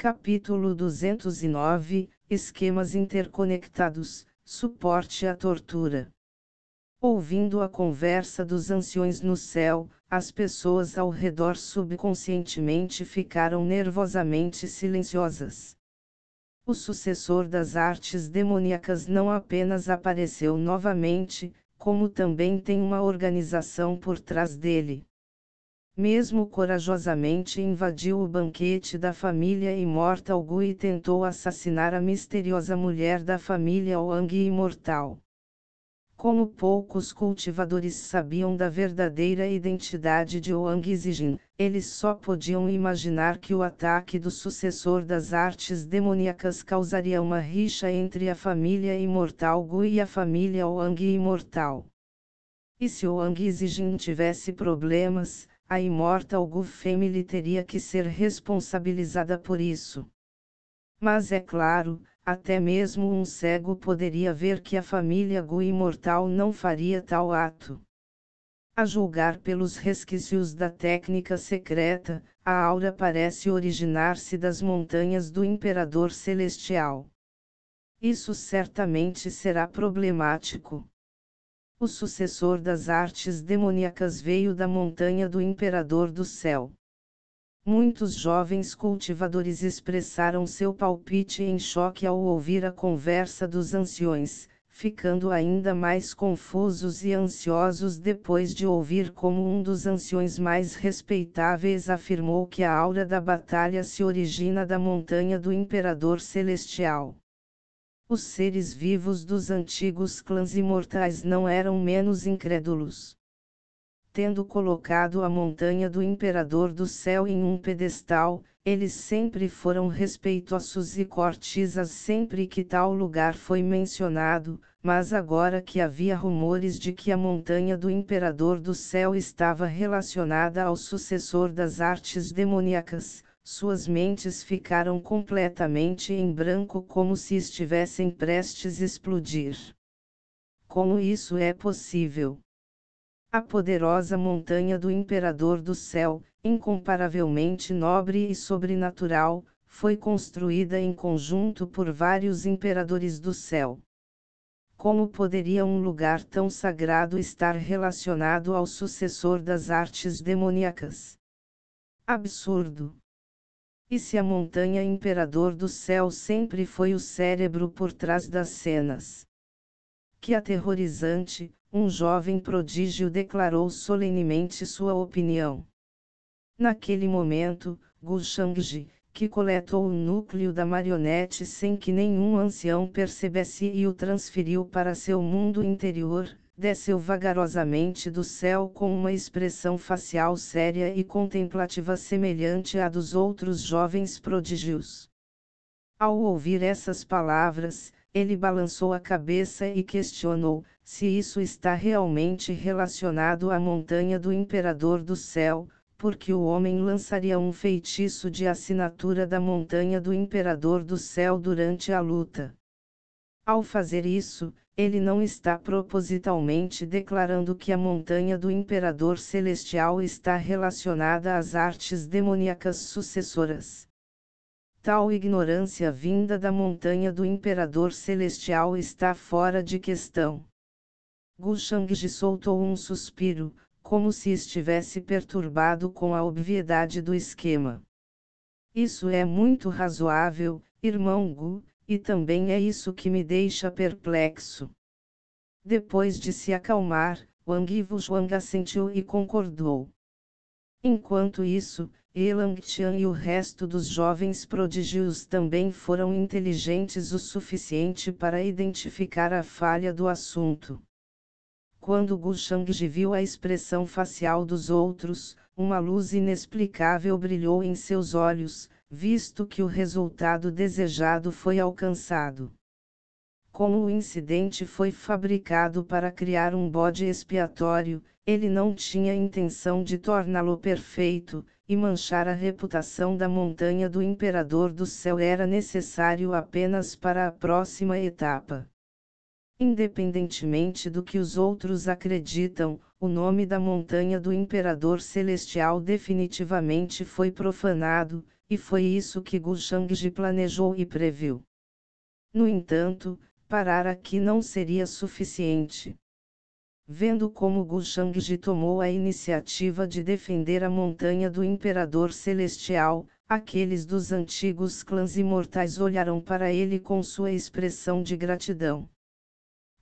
Capítulo 209 Esquemas interconectados, suporte à tortura. Ouvindo a conversa dos anciões no céu, as pessoas ao redor subconscientemente ficaram nervosamente silenciosas. O sucessor das artes demoníacas não apenas apareceu novamente, como também tem uma organização por trás dele. Mesmo corajosamente invadiu o banquete da família Immortal Gu e tentou assassinar a misteriosa mulher da família Wang Imortal. Como poucos cultivadores sabiam da verdadeira identidade de Wang Zijin, eles só podiam imaginar que o ataque do sucessor das artes demoníacas causaria uma rixa entre a família Immortal Gu e a família Wang Imortal. E se Wang Zijin tivesse problemas, a Immortal Gu Family teria que ser responsabilizada por isso. Mas é claro, até mesmo um cego poderia ver que a família Gu Imortal não faria tal ato. A julgar pelos resquícios da técnica secreta, a aura parece originar-se das montanhas do Imperador Celestial. Isso certamente será problemático. O sucessor das artes demoníacas veio da montanha do Imperador do Céu. Muitos jovens cultivadores expressaram seu palpite em choque ao ouvir a conversa dos anciões, ficando ainda mais confusos e ansiosos depois de ouvir como um dos anciões mais respeitáveis afirmou que a aura da batalha se origina da montanha do Imperador Celestial. Os seres vivos dos antigos clãs imortais não eram menos incrédulos. Tendo colocado a montanha do Imperador do Céu em um pedestal, eles sempre foram respeitosos e cortisas sempre que tal lugar foi mencionado, mas agora que havia rumores de que a montanha do Imperador do Céu estava relacionada ao sucessor das artes demoníacas, suas mentes ficaram completamente em branco como se estivessem prestes a explodir. Como isso é possível? A poderosa montanha do Imperador do Céu, incomparavelmente nobre e sobrenatural, foi construída em conjunto por vários imperadores do céu. Como poderia um lugar tão sagrado estar relacionado ao sucessor das artes demoníacas? Absurdo! E se a montanha Imperador do Céu sempre foi o cérebro por trás das cenas? Que aterrorizante! Um jovem prodígio declarou solenemente sua opinião. Naquele momento, Gu Shangji, que coletou o núcleo da marionete sem que nenhum ancião percebesse e o transferiu para seu mundo interior, desceu vagarosamente do céu com uma expressão facial séria e contemplativa semelhante à dos outros jovens prodígios. Ao ouvir essas palavras, ele balançou a cabeça e questionou, se isso está realmente relacionado à montanha do Imperador do Céu, porque o homem lançaria um feitiço de assinatura da montanha do Imperador do Céu durante a luta. Ao fazer isso, ele não está propositalmente declarando que a montanha do Imperador Celestial está relacionada às artes demoníacas sucessoras. Tal ignorância vinda da montanha do Imperador Celestial está fora de questão. Gu Shangji soltou um suspiro, como se estivesse perturbado com a obviedade do esquema. Isso é muito razoável, irmão Gu, e também é isso que me deixa perplexo. Depois de se acalmar, Wang Wuxiang assentiu e concordou. Enquanto isso, Elang Qian e o resto dos jovens prodígios também foram inteligentes o suficiente para identificar a falha do assunto. Quando Gu Shangji viu a expressão facial dos outros, uma luz inexplicável brilhou em seus olhos, visto que o resultado desejado foi alcançado. Como o incidente foi fabricado para criar um bode expiatório, ele não tinha intenção de torná-lo perfeito, e manchar a reputação da montanha do Imperador do Céu era necessário apenas para a próxima etapa. Independentemente do que os outros acreditam, o nome da montanha do Imperador Celestial definitivamente foi profanado, e foi isso que Gu Shangji planejou e previu. No entanto, parar aqui não seria suficiente. Vendo como Gu Shangji tomou a iniciativa de defender a montanha do Imperador Celestial, aqueles dos antigos clãs imortais olharam para ele com sua expressão de gratidão.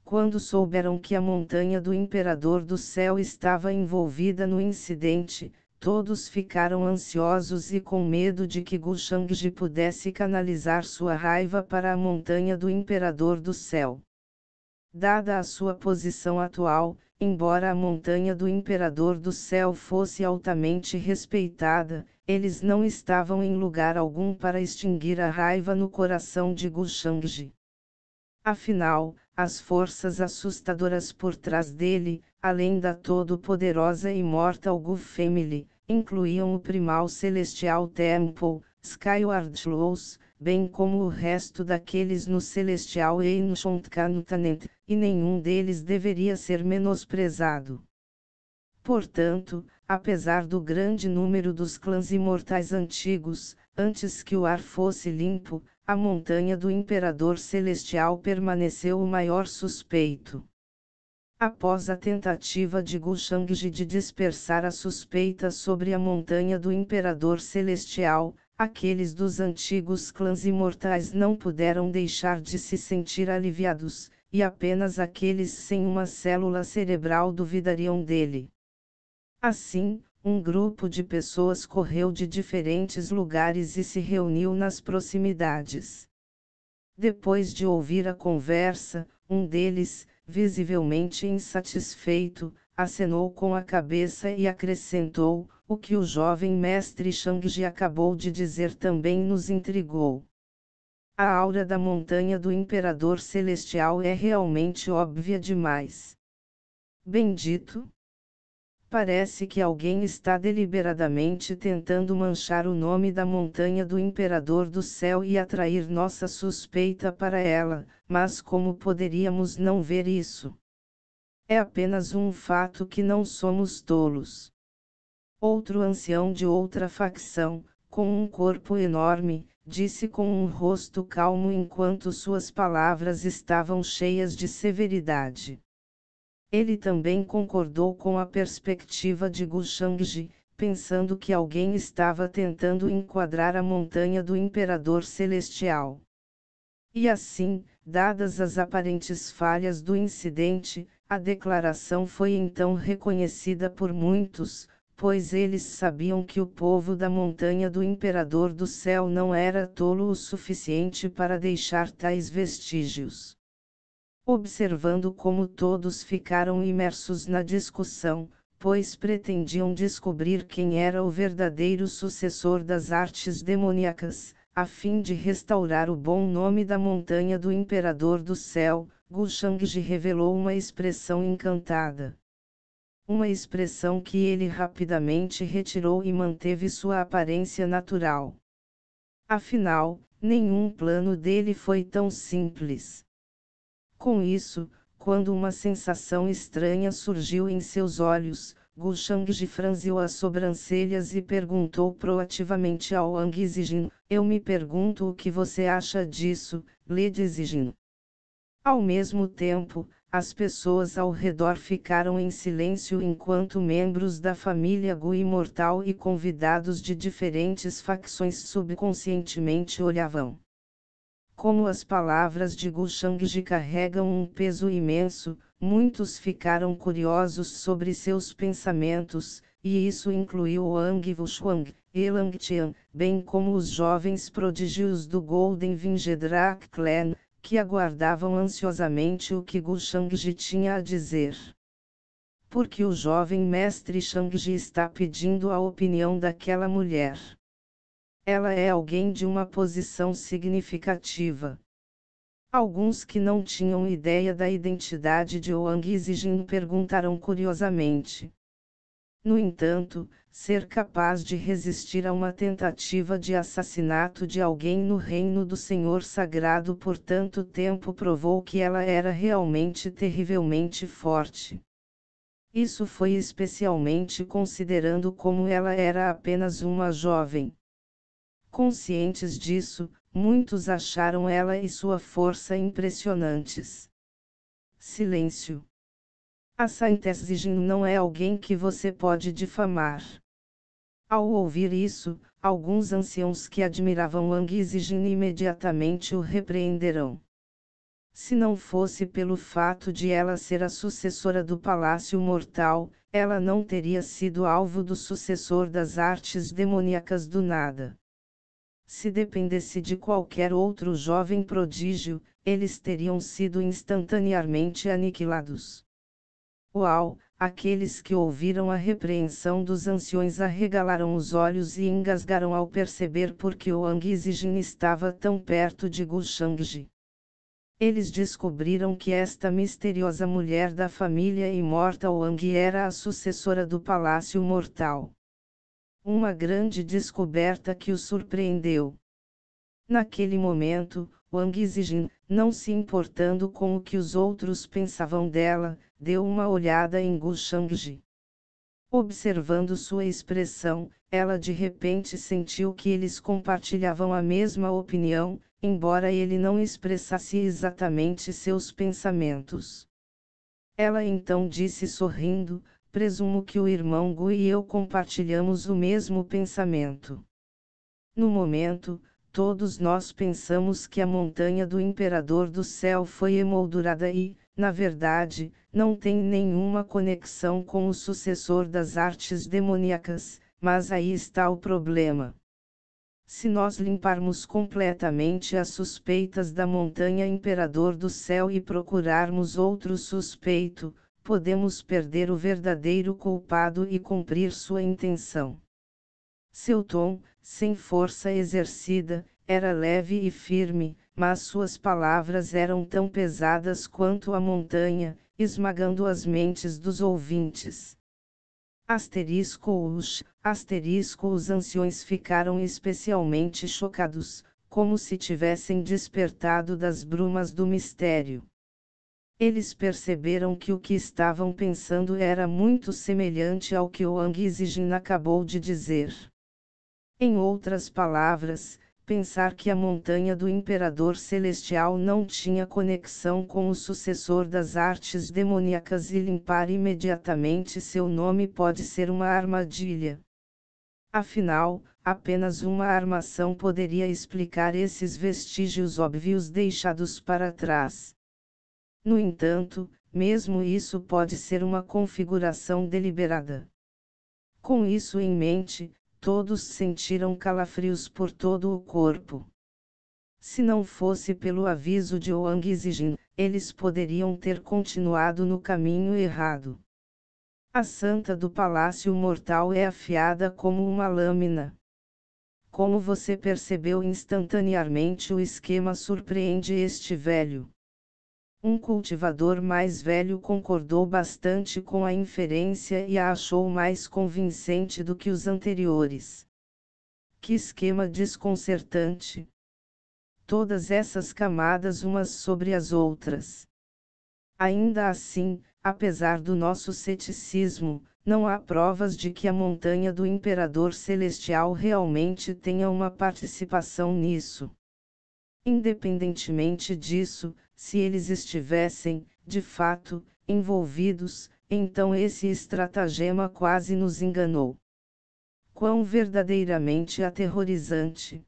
Quando souberam que a montanha do Imperador do Céu estava envolvida no incidente, todos ficaram ansiosos e com medo de que Gu Shangji pudesse canalizar sua raiva para a montanha do Imperador do Céu. Dada a sua posição atual, embora a montanha do Imperador do Céu fosse altamente respeitada, eles não estavam em lugar algum para extinguir a raiva no coração de Gu Shangji. Afinal, as forças assustadoras por trás dele, além da todo-poderosa e imortal Gu Family, incluíam o Primal Celestial Temple, Skyward Laws, bem como o resto daqueles no Celestial Ancient Continent, e nenhum deles deveria ser menosprezado. Portanto, apesar do grande número dos clãs imortais antigos, antes que o ar fosse limpo, a montanha do Imperador Celestial permaneceu o maior suspeito. Após a tentativa de Gu Shangji de dispersar a suspeita sobre a montanha do Imperador Celestial, aqueles dos antigos clãs imortais não puderam deixar de se sentir aliviados, e apenas aqueles sem uma célula cerebral duvidariam dele. Assim, um grupo de pessoas correu de diferentes lugares e se reuniu nas proximidades. Depois de ouvir a conversa, um deles, visivelmente insatisfeito, acenou com a cabeça e acrescentou: "O que o jovem mestre Shangji acabou de dizer também nos intrigou. A aura da montanha do Imperador Celestial é realmente óbvia demais. Bendito! Parece que alguém está deliberadamente tentando manchar o nome da montanha do Imperador do Céu e atrair nossa suspeita para ela, mas como poderíamos não ver isso? É apenas um fato que não somos tolos." Outro ancião de outra facção, com um corpo enorme, disse com um rosto calmo enquanto suas palavras estavam cheias de severidade. Ele também concordou com a perspectiva de Gu Shangji, pensando que alguém estava tentando enquadrar a montanha do Imperador Celestial. E assim, dadas as aparentes falhas do incidente, a declaração foi então reconhecida por muitos, pois eles sabiam que o povo da montanha do Imperador do Céu não era tolo o suficiente para deixar tais vestígios. Observando como todos ficaram imersos na discussão, pois pretendiam descobrir quem era o verdadeiro sucessor das artes demoníacas, a fim de restaurar o bom nome da montanha do Imperador do Céu, Gu Shangji revelou uma expressão encantada. Uma expressão que ele rapidamente retirou e manteve sua aparência natural. Afinal, nenhum plano dele foi tão simples. Com isso, quando uma sensação estranha surgiu em seus olhos, Gu Shangji franziu as sobrancelhas e perguntou proativamente ao Wang Zijin: "Eu me pergunto o que você acha disso, Lady Zijin?" Ao mesmo tempo, as pessoas ao redor ficaram em silêncio enquanto membros da família Gu imortal e convidados de diferentes facções subconscientemente olhavam. Como as palavras de Gu Shangji carregam um peso imenso, muitos ficaram curiosos sobre seus pensamentos, e isso incluiu Wang Wuxuang, Elang Tian, bem como os jovens prodígios do Golden Vingedrak Clan, que aguardavam ansiosamente o que Gu Shangji tinha a dizer. Porque o jovem mestre Shangji está pedindo a opinião daquela mulher. Ela é alguém de uma posição significativa. Alguns que não tinham ideia da identidade de Wang Zijin perguntaram curiosamente. No entanto, ser capaz de resistir a uma tentativa de assassinato de alguém no reino do Senhor Sagrado por tanto tempo provou que ela era realmente terrivelmente forte. Isso foi especialmente considerando como ela era apenas uma jovem. Conscientes disso, muitos acharam ela e sua força impressionantes. Silêncio. A Saintess Zijin não é alguém que você pode difamar. Ao ouvir isso, alguns anciãos que admiravam Wang Zijin imediatamente o repreenderão. Se não fosse pelo fato de ela ser a sucessora do Palácio Mortal, ela não teria sido alvo do sucessor das artes demoníacas do nada. Se dependesse de qualquer outro jovem prodígio, eles teriam sido instantaneamente aniquilados. Uau! Aqueles que ouviram a repreensão dos anciões arregalaram os olhos e engasgaram ao perceber por que Wang Zijin estava tão perto de Gu Shangji. Eles descobriram que esta misteriosa mulher da família imortal Wang era a sucessora do Palácio Mortal. Uma grande descoberta que o surpreendeu. Naquele momento, Wang Zijin, não se importando com o que os outros pensavam dela, deu uma olhada em Gu Shangji. Observando sua expressão, ela de repente sentiu que eles compartilhavam a mesma opinião, embora ele não expressasse exatamente seus pensamentos. Ela então disse sorrindo: presumo que o irmão Gu e eu compartilhamos o mesmo pensamento. No momento, todos nós pensamos que a montanha do Imperador do Céu foi emoldurada e, na verdade, não tem nenhuma conexão com o sucessor das artes demoníacas, mas aí está o problema. Se nós limparmos completamente as suspeitas da montanha Imperador do Céu e procurarmos outro suspeito, podemos perder o verdadeiro culpado e cumprir sua intenção. Seu tom, sem força exercida, era leve e firme, mas suas palavras eram tão pesadas quanto a montanha, esmagando as mentes dos ouvintes. Os anciões ficaram especialmente chocados, como se tivessem despertado das brumas do mistério. Eles perceberam que o que estavam pensando era muito semelhante ao que Wang Zijin acabou de dizer. Em outras palavras, pensar que a montanha do Imperador Celestial não tinha conexão com o sucessor das artes demoníacas e limpar imediatamente seu nome pode ser uma armadilha. Afinal, apenas uma armação poderia explicar esses vestígios óbvios deixados para trás. No entanto, mesmo isso pode ser uma configuração deliberada. Com isso em mente, todos sentiram calafrios por todo o corpo. Se não fosse pelo aviso de Wang Zijin, eles poderiam ter continuado no caminho errado. A santa do Palácio Mortal é afiada como uma lâmina. Como você percebeu instantaneamente, o esquema surpreende este velho. Um cultivador mais velho concordou bastante com a inferência e a achou mais convincente do que os anteriores. Que esquema desconcertante! Todas essas camadas umas sobre as outras. Ainda assim, apesar do nosso ceticismo, não há provas de que a montanha do Imperador Celestial realmente tenha uma participação nisso. Independentemente disso, se eles estivessem, de fato, envolvidos, então esse estratagema quase nos enganou. Quão verdadeiramente aterrorizante!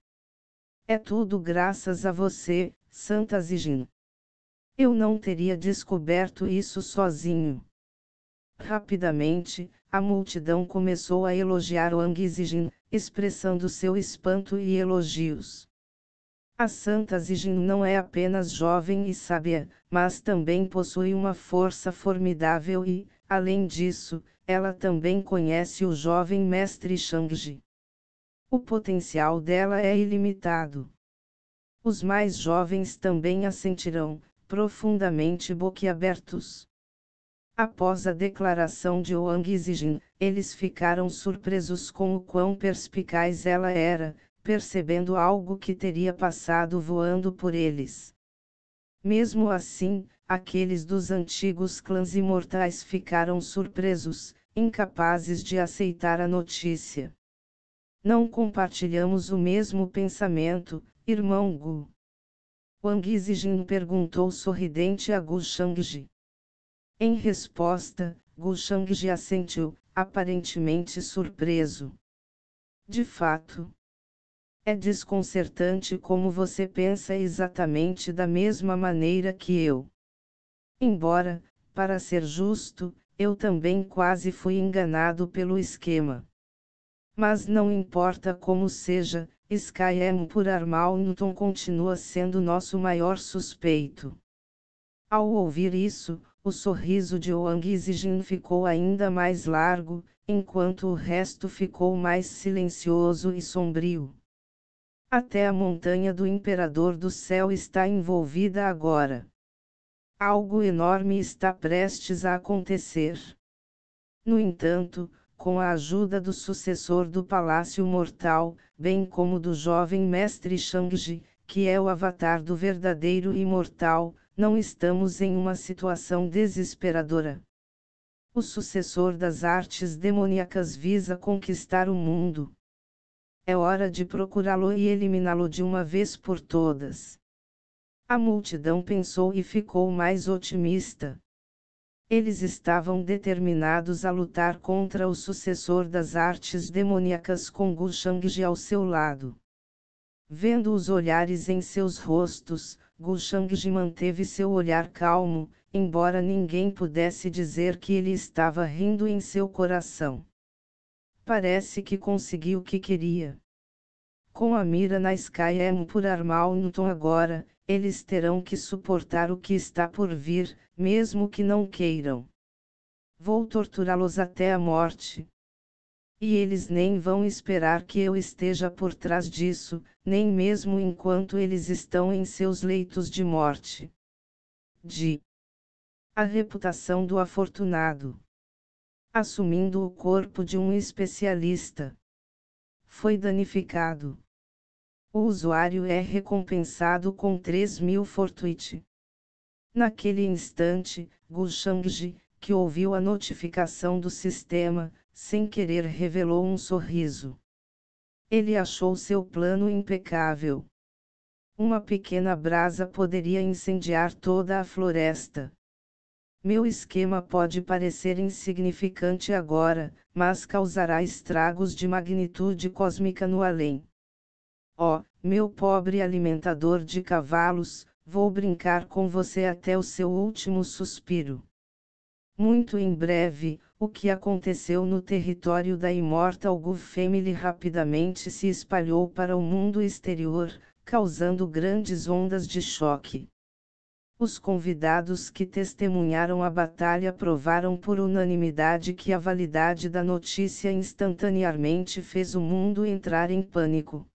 É tudo graças a você, Santa Zijin. Eu não teria descoberto isso sozinho. Rapidamente, a multidão começou a elogiar Wang Zijin, expressando seu espanto e elogios. A Santa Zijin não é apenas jovem e sábia, mas também possui uma força formidável e, além disso, ela também conhece o jovem mestre Shangji. O potencial dela é ilimitado. Os mais jovens também a sentirão, profundamente boquiabertos. Após a declaração de Wang Zijin, eles ficaram surpresos com o quão perspicaz ela era, percebendo algo que teria passado voando por eles. Mesmo assim, aqueles dos antigos clãs imortais ficaram surpresos, incapazes de aceitar a notícia. não compartilhamos o mesmo pensamento, irmão Gu. Wang Zijin perguntou sorridente a Gu Shangji. Em resposta, Gu Shangji assentiu, aparentemente surpreso. De fato, é desconcertante como você pensa exatamente da mesma maneira que eu. Embora, para ser justo, eu também quase fui enganado pelo esquema. Mas não importa como seja, Skyem por Armal Newton continua sendo nosso maior suspeito. Ao ouvir isso, o sorriso de Wang Zijin ficou ainda mais largo, enquanto o resto ficou mais silencioso e sombrio. Até a montanha do Imperador do Céu está envolvida agora. Algo enorme está prestes a acontecer. No entanto, com a ajuda do sucessor do Palácio Mortal, bem como do jovem mestre Shangji, que é o avatar do verdadeiro imortal, não estamos em uma situação desesperadora. O sucessor das artes demoníacas visa conquistar o mundo. É hora de procurá-lo e eliminá-lo de uma vez por todas. A multidão pensou e ficou mais otimista. Eles estavam determinados a lutar contra o sucessor das artes demoníacas com Gu Shangji ao seu lado. Vendo os olhares em seus rostos, Gu Shangji manteve seu olhar calmo, embora ninguém pudesse dizer que ele estava rindo em seu coração. Parece que conseguiu o que queria. Com a mira na Skyem por Armal Newton agora, eles terão que suportar o que está por vir, mesmo que não queiram. Vou torturá-los até a morte. E eles nem vão esperar que eu esteja por trás disso, nem mesmo enquanto eles estão em seus leitos de morte. A reputação do afortunado. Assumindo o corpo de um especialista. Foi danificado. O usuário é recompensado com 3.000 fortuite. Naquele instante, Gu Shangji, que ouviu a notificação do sistema, sem querer revelou um sorriso. Ele achou seu plano impecável. Uma pequena brasa poderia incendiar toda a floresta. Meu esquema pode parecer insignificante agora, mas causará estragos de magnitude cósmica no além. Oh, meu pobre alimentador de cavalos, vou brincar com você até o seu último suspiro. Muito em breve, o que aconteceu no território da Immortal Gu Family rapidamente se espalhou para o mundo exterior, causando grandes ondas de choque. Os convidados que testemunharam a batalha provaram por unanimidade que a validade da notícia instantaneamente fez o mundo entrar em pânico.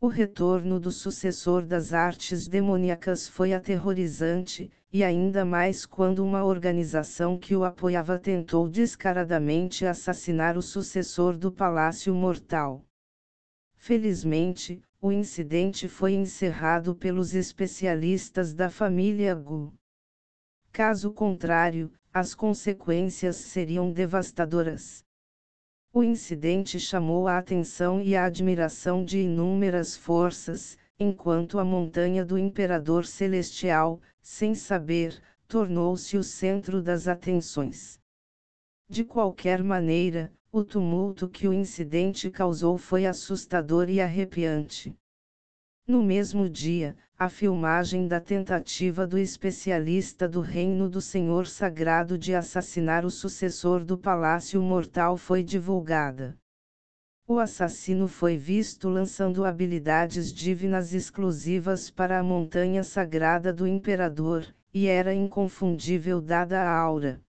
O retorno do sucessor das artes demoníacas foi aterrorizante, e ainda mais quando uma organização que o apoiava tentou descaradamente assassinar o sucessor do Palácio Mortal. Felizmente, o incidente foi encerrado pelos especialistas da família Gu. Caso contrário, as consequências seriam devastadoras. O incidente chamou a atenção e a admiração de inúmeras forças, enquanto a montanha do Imperador Celestial, sem saber, tornou-se o centro das atenções. De qualquer maneira, o tumulto que o incidente causou foi assustador e arrepiante. No mesmo dia, a filmagem da tentativa do especialista do Reino do Senhor Sagrado de assassinar o sucessor do Palácio Mortal foi divulgada. O assassino foi visto lançando habilidades divinas exclusivas para a montanha sagrada do Imperador, e era inconfundível dada a aura.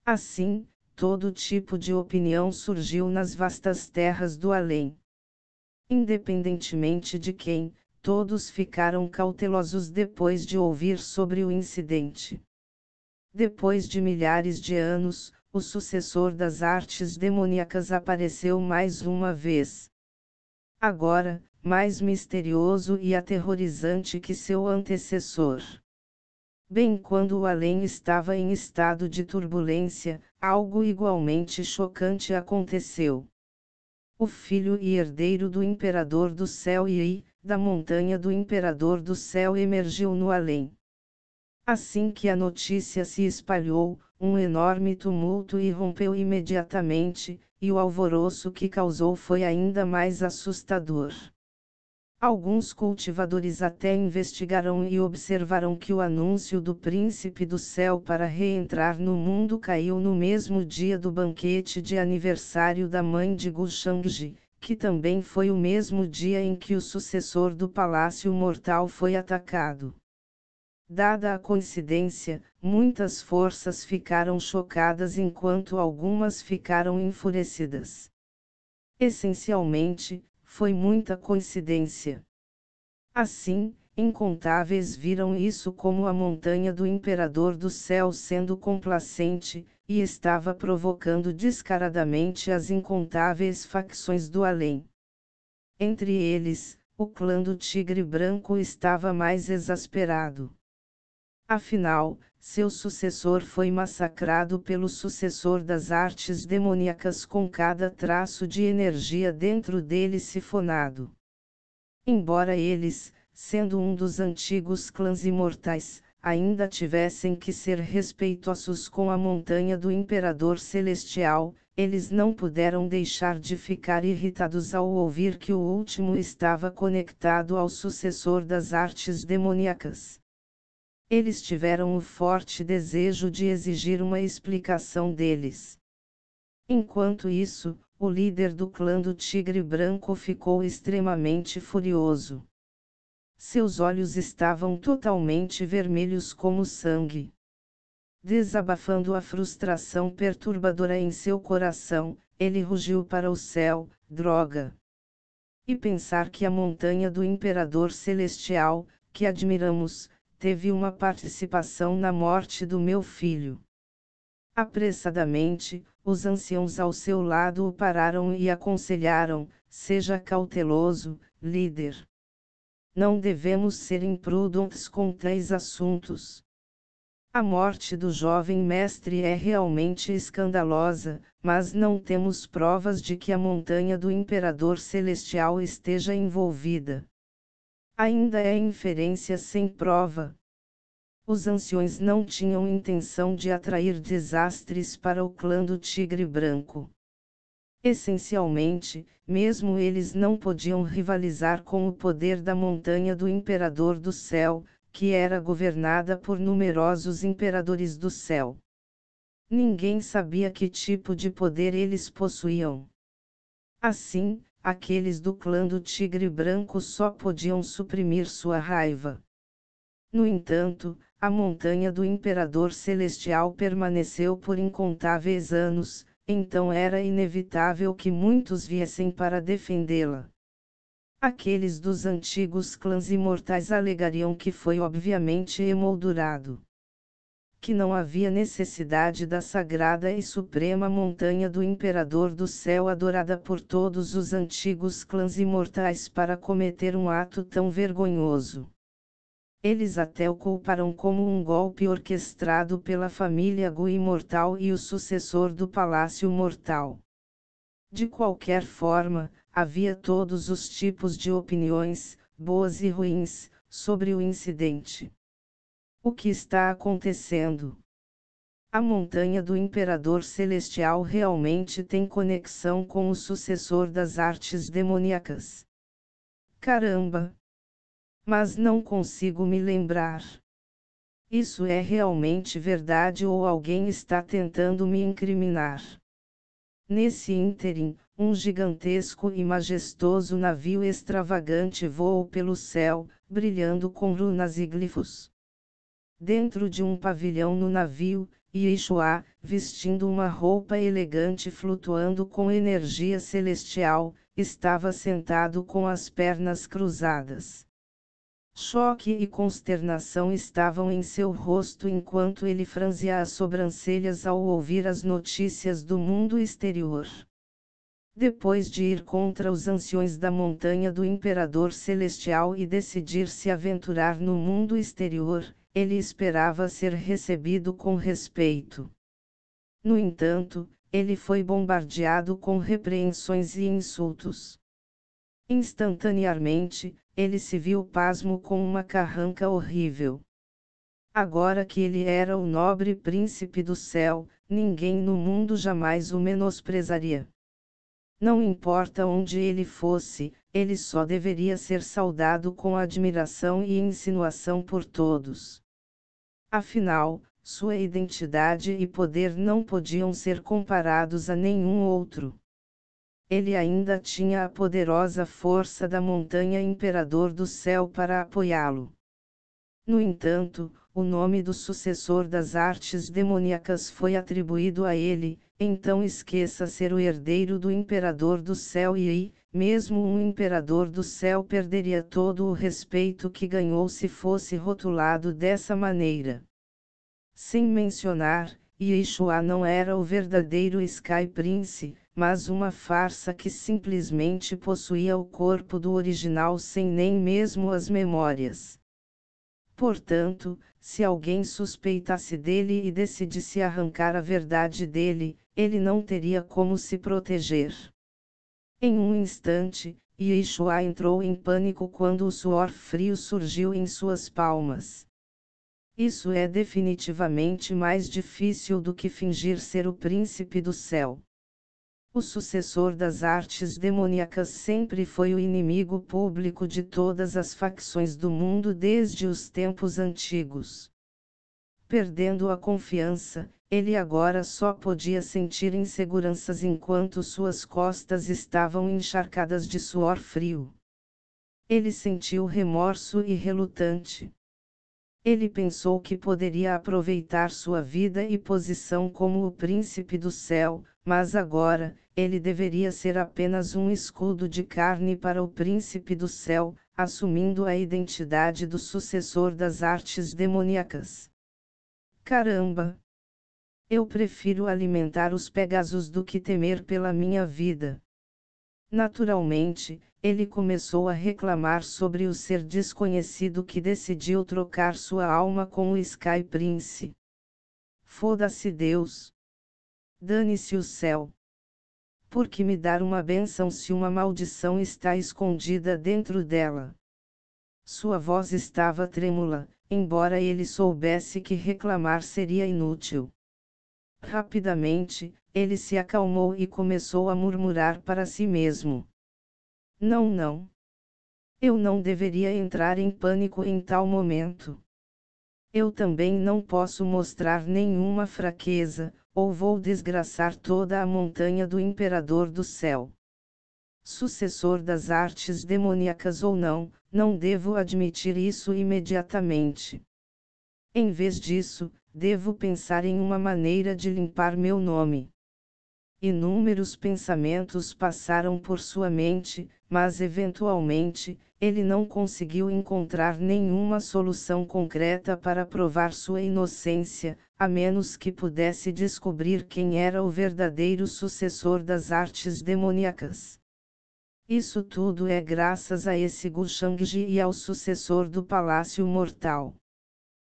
Assim, todo tipo de opinião surgiu nas vastas terras do além. Independentemente de quem, todos ficaram cautelosos depois de ouvir sobre o incidente. Depois de milhares de anos, o sucessor das artes demoníacas apareceu mais uma vez. Agora, mais misterioso e aterrorizante que seu antecessor. Bem quando o além estava em estado de turbulência, algo igualmente chocante aconteceu. o filho e herdeiro do imperador do céu e, da montanha do imperador do céu emergiu no além. Assim que a notícia se espalhou, um enorme tumulto irrompeu imediatamente, e o alvoroço que causou foi ainda mais assustador. Alguns cultivadores até investigaram e observaram que o anúncio do príncipe do céu para reentrar no mundo caiu no mesmo dia do banquete de aniversário da mãe de Gu Shangji, que também foi o mesmo dia em que o sucessor do Palácio Mortal foi atacado. Dada a coincidência, muitas forças ficaram chocadas enquanto algumas ficaram enfurecidas. Essencialmente, foi muita coincidência. Assim, incontáveis viram isso como a montanha do imperador do céu sendo complacente, e estava provocando descaradamente as incontáveis facções do além. Entre eles, o clã do Tigre Branco estava mais exasperado. Afinal, seu sucessor foi massacrado pelo sucessor das artes demoníacas com cada traço de energia dentro dele sifonado. Embora eles, sendo um dos antigos clãs imortais, ainda tivessem que ser respeitosos com a montanha do Imperador Celestial, eles não puderam deixar de ficar irritados ao ouvir que o último estava conectado ao sucessor das artes demoníacas. Eles tiveram o forte desejo de exigir uma explicação deles. Enquanto isso, o líder do clã do Tigre Branco ficou extremamente furioso. Seus olhos estavam totalmente vermelhos como sangue. Desabafando a frustração perturbadora em seu coração, ele rugiu para o céu: droga! E pensar que a montanha do Imperador Celestial, que admiramos, teve uma participação na morte do meu filho. Apressadamente, os anciãos ao seu lado o pararam e aconselharam: seja cauteloso, líder. Não devemos ser imprudentes com tais assuntos. A morte do jovem mestre é realmente escandalosa, mas não temos provas de que a montanha do Imperador Celestial esteja envolvida. Ainda é inferência sem prova. Os anciões não tinham intenção de atrair desastres para o clã do Tigre Branco. Essencialmente, mesmo eles não podiam rivalizar com o poder da montanha do Imperador do Céu, que era governada por numerosos imperadores do céu. Ninguém sabia que tipo de poder eles possuíam. Assim, aqueles do clã do Tigre Branco só podiam suprimir sua raiva. No entanto, a montanha do Imperador Celestial permaneceu por incontáveis anos, então era inevitável que muitos viessem para defendê-la. Aqueles dos antigos clãs imortais alegariam que foi obviamente emoldurado. Que não havia necessidade da sagrada e suprema montanha do Imperador do Céu adorada por todos os antigos clãs imortais para cometer um ato tão vergonhoso. Eles até o culparam como um golpe orquestrado pela família Gu Imortal e o sucessor do Palácio Mortal. De qualquer forma, havia todos os tipos de opiniões, boas e ruins, sobre o incidente. O que está acontecendo? A montanha do Imperador Celestial realmente tem conexão com o sucessor das artes demoníacas. Caramba! Mas não consigo me lembrar. Isso é realmente verdade ou alguém está tentando me incriminar? Nesse ínterim, um gigantesco e majestoso navio extravagante voou pelo céu, brilhando com runas e glifos. Dentro de um pavilhão no navio, Yeshua, vestindo uma roupa elegante flutuando com energia celestial, estava sentado com as pernas cruzadas. Choque e consternação estavam em seu rosto enquanto ele franzia as sobrancelhas ao ouvir as notícias do mundo exterior. Depois de ir contra os anciões da montanha do Imperador Celestial e decidir se aventurar no mundo exterior, ele esperava ser recebido com respeito. No entanto, ele foi bombardeado com repreensões e insultos. Instantaneamente, ele se viu pasmo com uma carranca horrível. Agora que ele era o nobre príncipe do céu, ninguém no mundo jamais o menosprezaria. Não importa onde ele fosse, ele só deveria ser saudado com admiração e insinuação por todos. Afinal, sua identidade e poder não podiam ser comparados a nenhum outro. Ele ainda tinha a poderosa força da montanha imperador do céu para apoiá-lo. No entanto, o nome do sucessor das artes demoníacas foi atribuído a ele, então esqueça ser o herdeiro do imperador do céu e, mesmo um imperador do céu perderia todo o respeito que ganhou se fosse rotulado dessa maneira. Sem mencionar, Yeshua não era o verdadeiro Sky Prince, mas uma farsa que simplesmente possuía o corpo do original sem nem mesmo as memórias. Portanto, se alguém suspeitasse dele e decidisse arrancar a verdade dele, ele não teria como se proteger. Em um instante, Yeshua entrou em pânico quando o suor frio surgiu em suas palmas. Isso é definitivamente mais difícil do que fingir ser o príncipe do céu. O sucessor das artes demoníacas sempre foi o inimigo público de todas as facções do mundo desde os tempos antigos. Perdendo a confiança, ele agora só podia sentir inseguranças enquanto suas costas estavam encharcadas de suor frio. Ele sentiu remorso e relutante. Ele pensou que poderia aproveitar sua vida e posição como o príncipe do céu, mas agora, ele deveria ser apenas um escudo de carne para o príncipe do céu, assumindo a identidade do sucessor das artes demoníacas. Caramba! Eu prefiro alimentar os Pegasus do que temer pela minha vida. Naturalmente, ele começou a reclamar sobre o ser desconhecido que decidiu trocar sua alma com o Sky Prince. Foda-se Deus! Dane-se o céu! Por que me dar uma bênção se uma maldição está escondida dentro dela? Sua voz estava trêmula, embora ele soubesse que reclamar seria inútil. Rapidamente, ele se acalmou e começou a murmurar para si mesmo. Não. Eu não deveria entrar em pânico em tal momento. Eu também não posso mostrar nenhuma fraqueza, ou vou desgraçar toda a montanha do imperador do céu. Sucessor das artes demoníacas ou não, não devo admitir isso imediatamente. Em vez disso, devo pensar em uma maneira de limpar meu nome. Inúmeros pensamentos passaram por sua mente, mas eventualmente, ele não conseguiu encontrar nenhuma solução concreta para provar sua inocência, a menos que pudesse descobrir quem era o verdadeiro sucessor das artes demoníacas. Isso tudo é graças a esse Gu Shangji e ao sucessor do Palácio Mortal.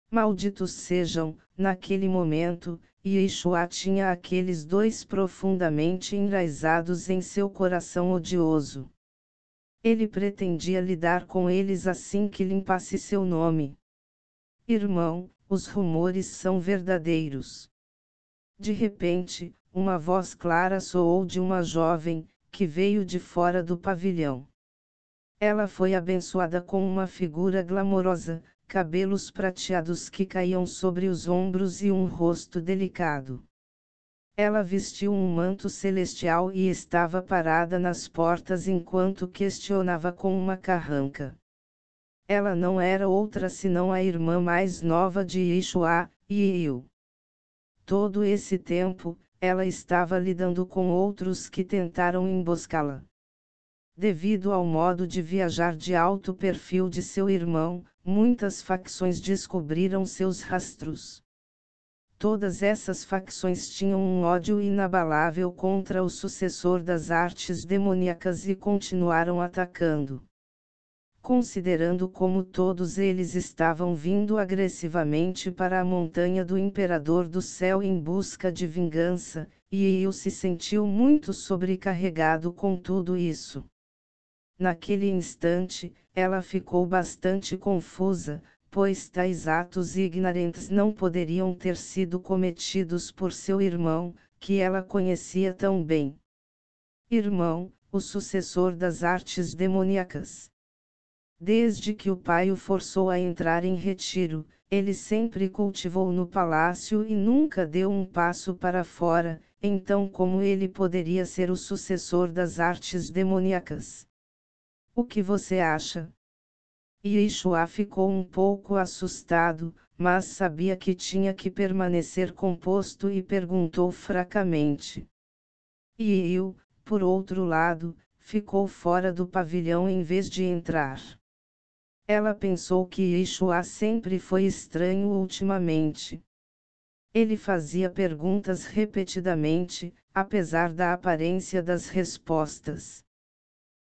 Malditos sejam, naquele momento, Yeshua tinha aqueles dois profundamente enraizados em seu coração odioso. Ele pretendia lidar com eles assim que limpasse seu nome. Irmão, os rumores são verdadeiros. De repente, uma voz clara soou de uma jovem, que veio de fora do pavilhão. Ela foi abençoada com uma figura glamourosa, cabelos prateados que caíam sobre os ombros e um rosto delicado. Ela vestiu um manto celestial e estava parada nas portas enquanto questionava com uma carranca. Ela não era outra senão a irmã mais nova de Yeshua, Yiu. Todo esse tempo, ela estava lidando com outros que tentaram emboscá-la. Devido ao modo de viajar de alto perfil de seu irmão, muitas facções descobriram seus rastros. Todas essas facções tinham um ódio inabalável contra o sucessor das artes demoníacas e continuaram atacando. Considerando como todos eles estavam vindo agressivamente para a montanha do Imperador do Céu em busca de vingança, e Yu se sentiu muito sobrecarregado com tudo isso. Naquele instante, ela ficou bastante confusa, pois tais atos ignorantes não poderiam ter sido cometidos por seu irmão, que ela conhecia tão bem. Irmão, o sucessor das artes demoníacas. Desde que o pai o forçou a entrar em retiro, ele sempre cultivou no palácio e nunca deu um passo para fora, então como ele poderia ser o sucessor das artes demoníacas? O que você acha? Yeshua ficou um pouco assustado, mas sabia que tinha que permanecer composto e perguntou fracamente. E eu, por outro lado, ficou fora do pavilhão em vez de entrar. Ela pensou que Yeshua sempre foi estranho ultimamente. Ele fazia perguntas repetidamente, apesar da aparência das respostas.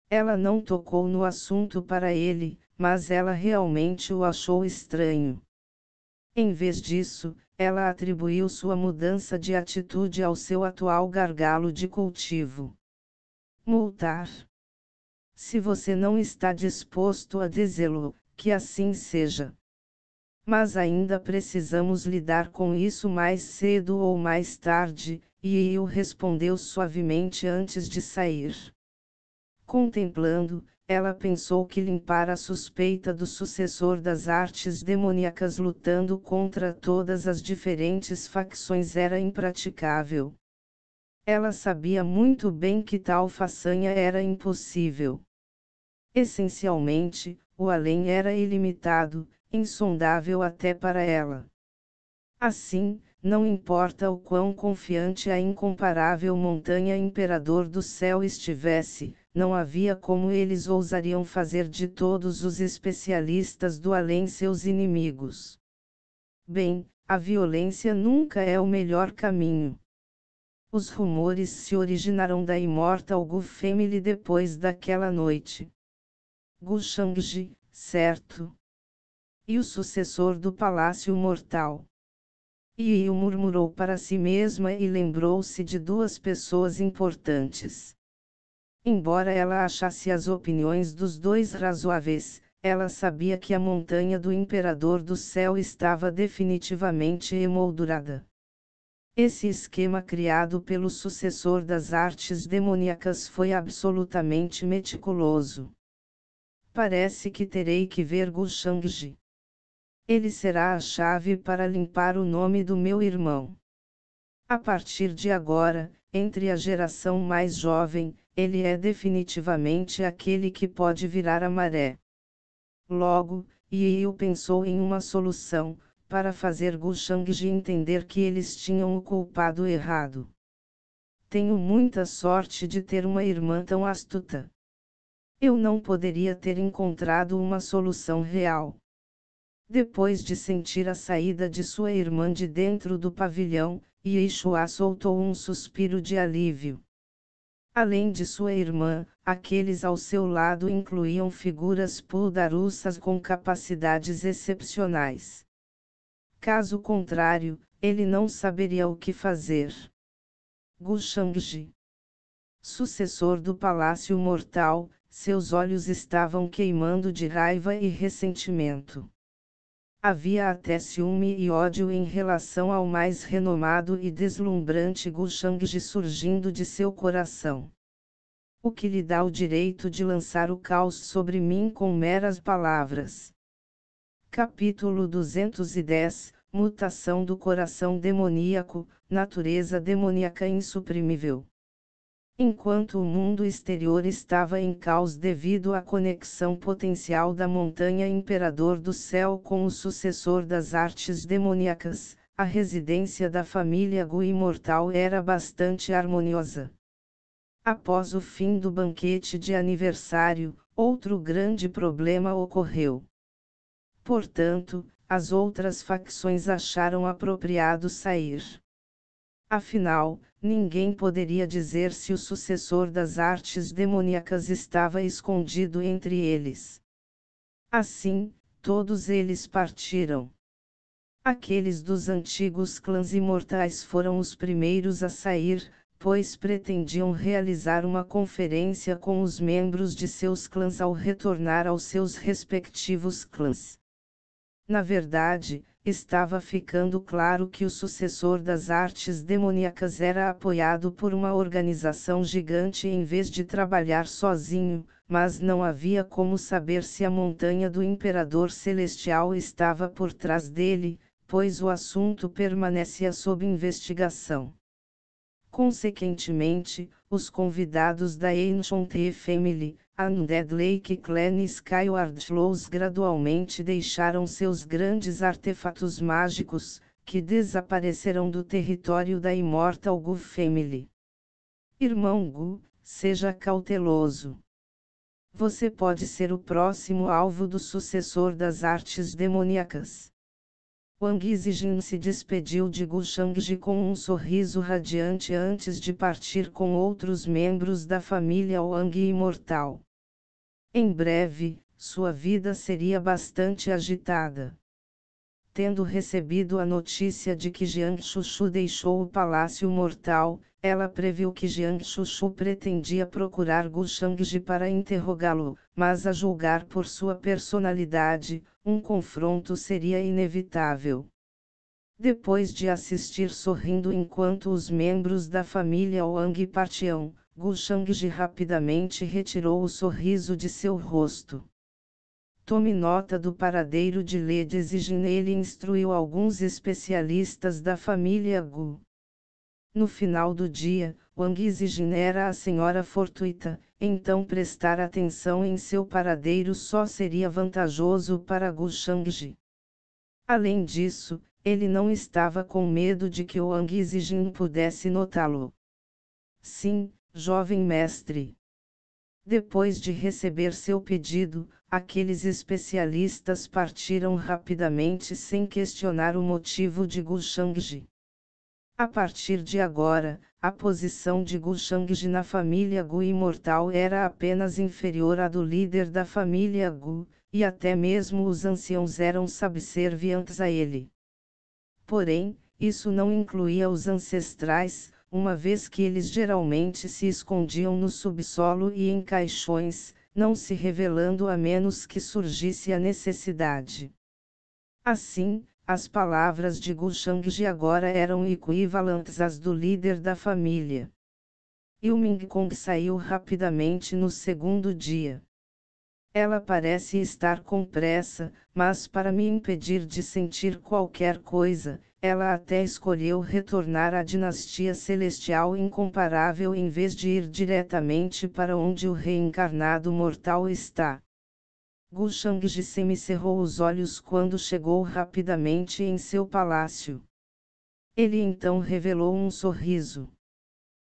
Ela não tocou no assunto para ele, mas ela realmente o achou estranho. Em vez disso, ela atribuiu sua mudança de atitude ao seu atual gargalo de cultivo. Multar. Se você não está disposto a dizê-lo, que assim seja. Mas ainda precisamos lidar com isso mais cedo ou mais tarde, e Yu respondeu suavemente antes de sair. Contemplando, ela pensou que limpar a suspeita do sucessor das artes demoníacas lutando contra todas as diferentes facções era impraticável. Ela sabia muito bem que tal façanha era impossível. Essencialmente, o além era ilimitado, insondável até para ela. Assim, não importa o quão confiante a incomparável montanha imperador do céu estivesse, não havia como eles ousariam fazer de todos os especialistas do além seus inimigos. Bem, a violência nunca é o melhor caminho. Os rumores se originaram da Immortal Gu Family depois daquela noite. Gu Shangji, certo? E o sucessor do Palácio Mortal. Yu murmurou para si mesma e lembrou-se de duas pessoas importantes. Embora ela achasse as opiniões dos dois razoáveis, ela sabia que a montanha do Imperador do Céu estava definitivamente emoldurada. Esse esquema criado pelo sucessor das artes demoníacas foi absolutamente meticuloso. Parece que terei que ver Gu Shangji. Ele será a chave para limpar o nome do meu irmão. A partir de agora, entre a geração mais jovem, ele é definitivamente aquele que pode virar a maré. Logo, Yu pensou em uma solução, para fazer Gu Shangji entender que eles tinham o culpado errado. Tenho muita sorte de ter uma irmã tão astuta. Eu não poderia ter encontrado uma solução real. Depois de sentir a saída de sua irmã de dentro do pavilhão, Yeshua soltou um suspiro de alívio. Além de sua irmã, aqueles ao seu lado incluíam figuras poderosas com capacidades excepcionais. Caso contrário, ele não saberia o que fazer. Gu Shangji, sucessor do Palácio Mortal, seus olhos estavam queimando de raiva e ressentimento. Havia até ciúme e ódio em relação ao mais renomado e deslumbrante Gu Shangji surgindo de seu coração. O que lhe dá o direito de lançar o caos sobre mim com meras palavras. Capítulo 210, Mutação do coração demoníaco, natureza demoníaca insuprimível. Enquanto o mundo exterior estava em caos devido à conexão potencial da montanha Imperador do Céu com o sucessor das artes demoníacas, a residência da família Gu imortal era bastante harmoniosa. Após o fim do banquete de aniversário, outro grande problema ocorreu. Portanto, as outras facções acharam apropriado sair. Afinal, ninguém poderia dizer se o sucessor das artes demoníacas estava escondido entre eles. Assim, todos eles partiram. Aqueles dos antigos clãs imortais foram os primeiros a sair, pois pretendiam realizar uma conferência com os membros de seus clãs ao retornar aos seus respectivos clãs. Na verdade, estava ficando claro que o sucessor das artes demoníacas era apoiado por uma organização gigante em vez de trabalhar sozinho, mas não havia como saber se a montanha do Imperador Celestial estava por trás dele, pois o assunto permanecia sob investigação. Consequentemente, os convidados da Ancient Family, a Undead Lake Clan e Skyward Flows gradualmente deixaram seus grandes artefatos mágicos, que desaparecerão do território da Immortal Gu Family. Irmão Gu, seja cauteloso. Você pode ser o próximo alvo do sucessor das artes demoníacas. Wang Zijin se despediu de Gu Shangji com um sorriso radiante antes de partir com outros membros da família Wang imortal. Em breve, sua vida seria bastante agitada. Tendo recebido a notícia de que Jiang Shushu deixou o Palácio Mortal, ela previu que Jiang Shushu pretendia procurar Gu Shangji para interrogá-lo, mas a julgar por sua personalidade, um confronto seria inevitável. Depois de assistir sorrindo enquanto os membros da família Wang partiam, Gu Shangji rapidamente retirou o sorriso de seu rosto. Tome nota do paradeiro de Lady Zijin. Ele instruiu alguns especialistas da família Gu. No final do dia, Wang Zijin era a senhora fortuita, então prestar atenção em seu paradeiro só seria vantajoso para Gu Shangji. Além disso, ele não estava com medo de que Wang Zijin pudesse notá-lo. Sim, jovem mestre. Depois de receber seu pedido, aqueles especialistas partiram rapidamente sem questionar o motivo de Gu Shangji. A partir de agora, a posição de Gu Shangji na família Gu imortal era apenas inferior à do líder da família Gu, e até mesmo os anciãos eram subservientes a ele. Porém, isso não incluía os ancestrais, uma vez que eles geralmente se escondiam no subsolo e em caixões, não se revelando a menos que surgisse a necessidade. Assim, as palavras de Gu Shangji agora eram equivalentes às do líder da família. Ilming Kong saiu rapidamente no segundo dia. Ela parece estar com pressa, mas para me impedir de sentir qualquer coisa, ela até escolheu retornar à dinastia celestial incomparável em vez de ir diretamente para onde o reencarnado mortal está. Gu Shangji semicerrou os olhos quando chegou rapidamente em seu palácio. Ele então revelou um sorriso.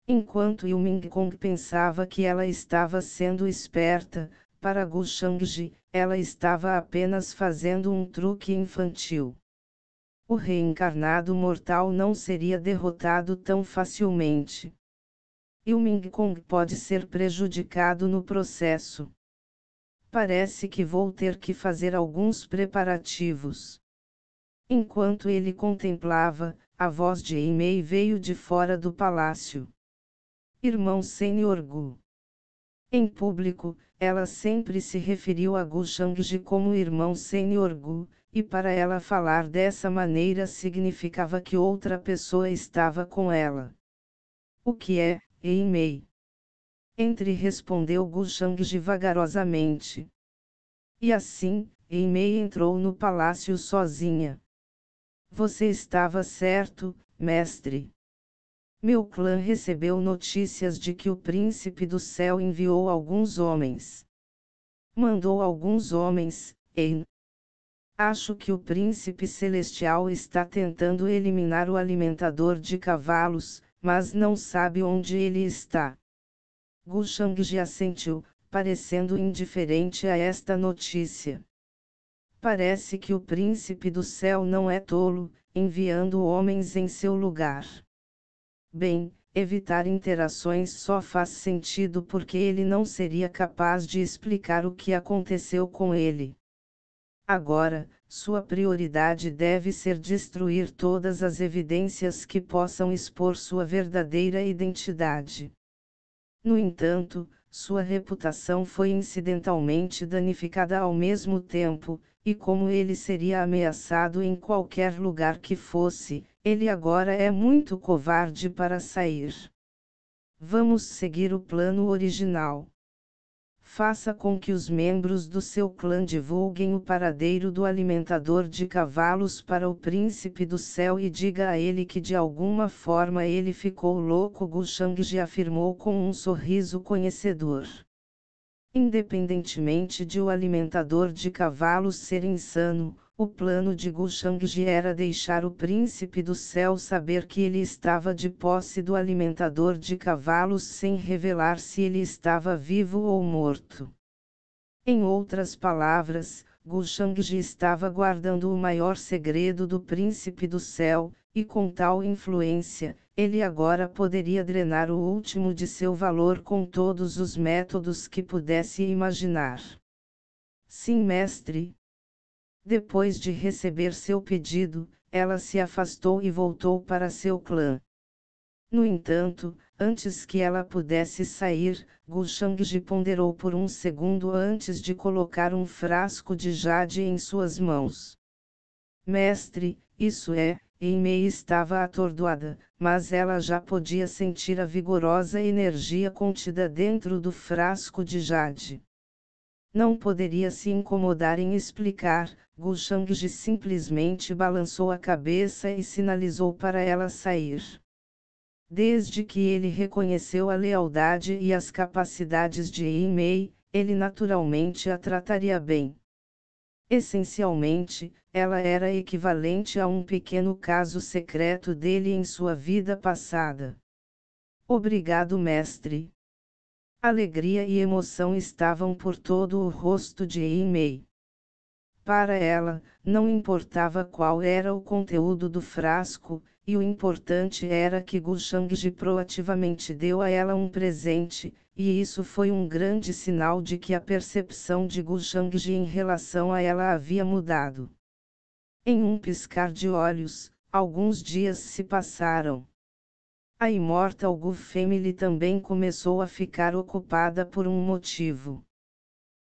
Enquanto Ilming Kong pensava que ela estava sendo esperta, para Gu Shangji, ela estava apenas fazendo um truque infantil. O reencarnado mortal não seria derrotado tão facilmente. Ilming Kong pode ser prejudicado no processo. Parece que vou ter que fazer alguns preparativos. Enquanto ele contemplava, a voz de Imei veio de fora do palácio. Irmão Sênior Gu. Em público, ela sempre se referiu a Gu Shangji como irmão Sênior Gu, e para ela falar dessa maneira significava que outra pessoa estava com ela. O que é, Imei? Entre respondeu Gu Shangji vagarosamente. E assim, Imei entrou no palácio sozinha. Você estava certo, mestre. Meu clã recebeu notícias de que o príncipe do céu enviou alguns homens. Mandou alguns homens, hein? Acho que o príncipe celestial está tentando eliminar o alimentador de cavalos, mas não sabe onde ele está. Gu Shangji assentiu, parecendo indiferente a esta notícia. Parece que o príncipe do céu não é tolo, enviando homens em seu lugar. Bem, evitar interações só faz sentido porque ele não seria capaz de explicar o que aconteceu com ele. Agora, sua prioridade deve ser destruir todas as evidências que possam expor sua verdadeira identidade. No entanto, sua reputação foi incidentalmente danificada ao mesmo tempo, e como ele seria ameaçado em qualquer lugar que fosse, ele agora é muito covarde para sair. Vamos seguir o plano original. Faça com que os membros do seu clã divulguem o paradeiro do alimentador de cavalos para o príncipe do céu e diga a ele que de alguma forma ele ficou louco. Gu Shangji afirmou com um sorriso conhecedor. Independentemente de o alimentador de cavalos ser insano, o plano de Gu Shangji era deixar o príncipe do céu saber que ele estava de posse do alimentador de cavalos sem revelar se ele estava vivo ou morto. Em outras palavras, Gu Shangji estava guardando o maior segredo do príncipe do céu, e com tal influência, ele agora poderia drenar o último de seu valor com todos os métodos que pudesse imaginar. Sim, mestre. Depois de receber seu pedido, ela se afastou e voltou para seu clã. No entanto, antes que ela pudesse sair, Gu Shangji ponderou por um segundo antes de colocar um frasco de jade em suas mãos. Mestre, isso é, Mei estava atordoada, mas ela já podia sentir a vigorosa energia contida dentro do frasco de jade. Não poderia se incomodar em explicar. Gu Shangji simplesmente balançou a cabeça e sinalizou para ela sair. Desde que ele reconheceu a lealdade e as capacidades de Mei, ele naturalmente a trataria bem. Essencialmente, ela era equivalente a um pequeno caso secreto dele em sua vida passada. Obrigado, mestre. Alegria e emoção estavam por todo o rosto de Mei. Para ela, não importava qual era o conteúdo do frasco, e o importante era que Gu Shangji proativamente deu a ela um presente, e isso foi um grande sinal de que a percepção de Gu Shangji em relação a ela havia mudado. Em um piscar de olhos, alguns dias se passaram. A Immortal Gu Family também começou a ficar ocupada por um motivo.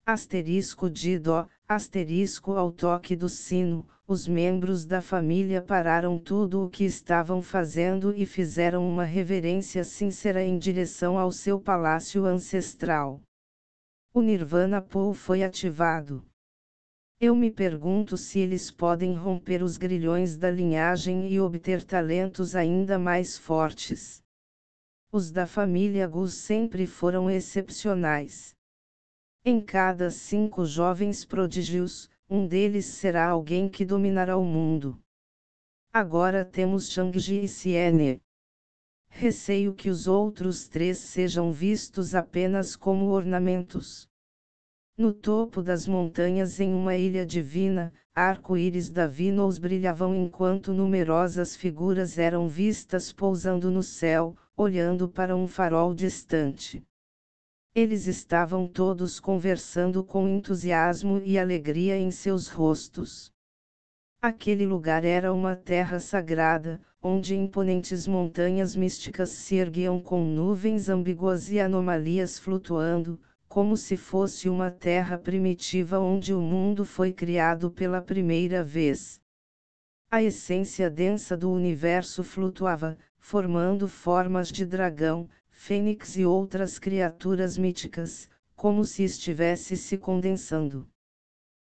Asterisco Dido, asterisco ao toque do sino, os membros da família pararam tudo o que estavam fazendo e fizeram uma reverência sincera em direção ao seu palácio ancestral. O Nirvana Pool foi ativado. Eu me pergunto se eles podem romper os grilhões da linhagem e obter talentos ainda mais fortes. Os da família Gus sempre foram excepcionais. Em cada 5 jovens prodígios, um deles será alguém que dominará o mundo. Agora temos Shangji e Siene. Receio que os outros 3 sejam vistos apenas como ornamentos. No topo das montanhas em uma ilha divina, arco-íris da Vinos brilhavam enquanto numerosas figuras eram vistas pousando no céu, olhando para um farol distante. Eles estavam todos conversando com entusiasmo e alegria em seus rostos. Aquele lugar era uma terra sagrada, onde imponentes montanhas místicas se erguiam com nuvens ambíguas e anomalias flutuando, como se fosse uma terra primitiva onde o mundo foi criado pela primeira vez. A essência densa do universo flutuava, formando formas de dragão, fênix e outras criaturas míticas, como se estivesse se condensando.